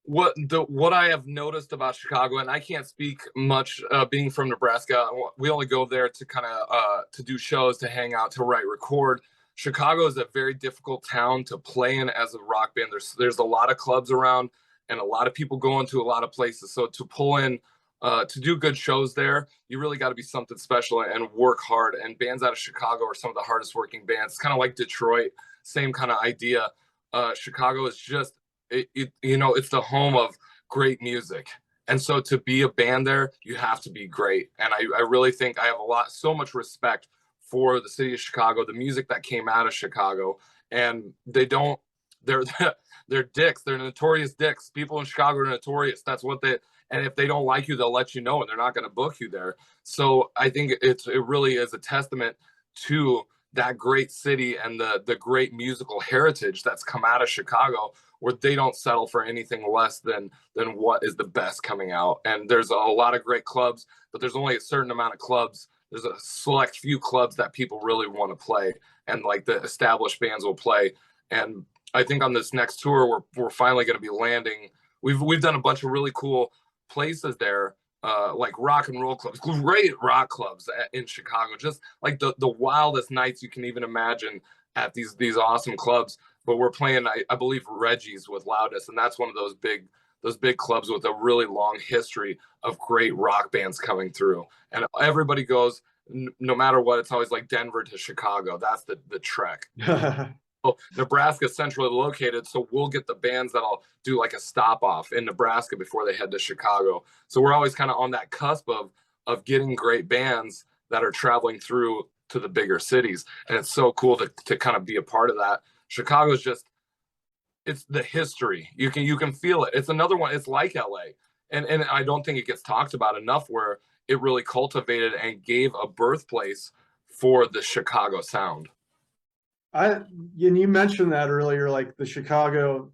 What I have noticed about Chicago, and I can't speak much, being from Nebraska, we only go there to kind of to do shows, to hang out, to write, record. Chicago is a very difficult town to play in as a rock band. There's a lot of clubs around, and a lot of people going to a lot of places. So to pull in, to do good shows there, you really got to be something special and work hard. And bands out of Chicago are some of the hardest working bands. It's kind of like Detroit, same kind of idea. Chicago is just, it's the home of great music. And so to be a band there, you have to be great. And I really think I have so much respect for the city of Chicago, the music that came out of Chicago. And they're dicks. They're notorious dicks. People in Chicago are notorious. That's what and if they don't like you, they'll let you know, and they're not going to book you there. So I think it really is a testament to that great city and the great musical heritage that's come out of Chicago, where they don't settle for anything less than what is the best coming out. And there's a lot of great clubs, but there's only a certain amount of clubs. There's a select few clubs that people really want to play, and like the established bands will play. And I think on this next tour, we're finally going to be landing. We've done a bunch of really cool places there, like rock and roll clubs, great rock clubs in Chicago, just like the wildest nights you can even imagine at these awesome clubs. But we're playing, I believe, Reggie's with Loudness, and that's one of those big clubs with a really long history of great rock bands coming through. And everybody goes, no matter what, it's always like Denver to Chicago. That's the trek. Nebraska is centrally located, so we'll get the bands that'll do like a stop off in Nebraska before they head to Chicago. So we're always kind of on that cusp of getting great bands that are traveling through to the bigger cities, and it's so cool to kind of be a part of that. Chicago's just, it's the history. You can feel it. It's another one. It's like LA, and I don't think it gets talked about enough, where it really cultivated and gave a birthplace for the Chicago sound. And you mentioned that earlier, like the Chicago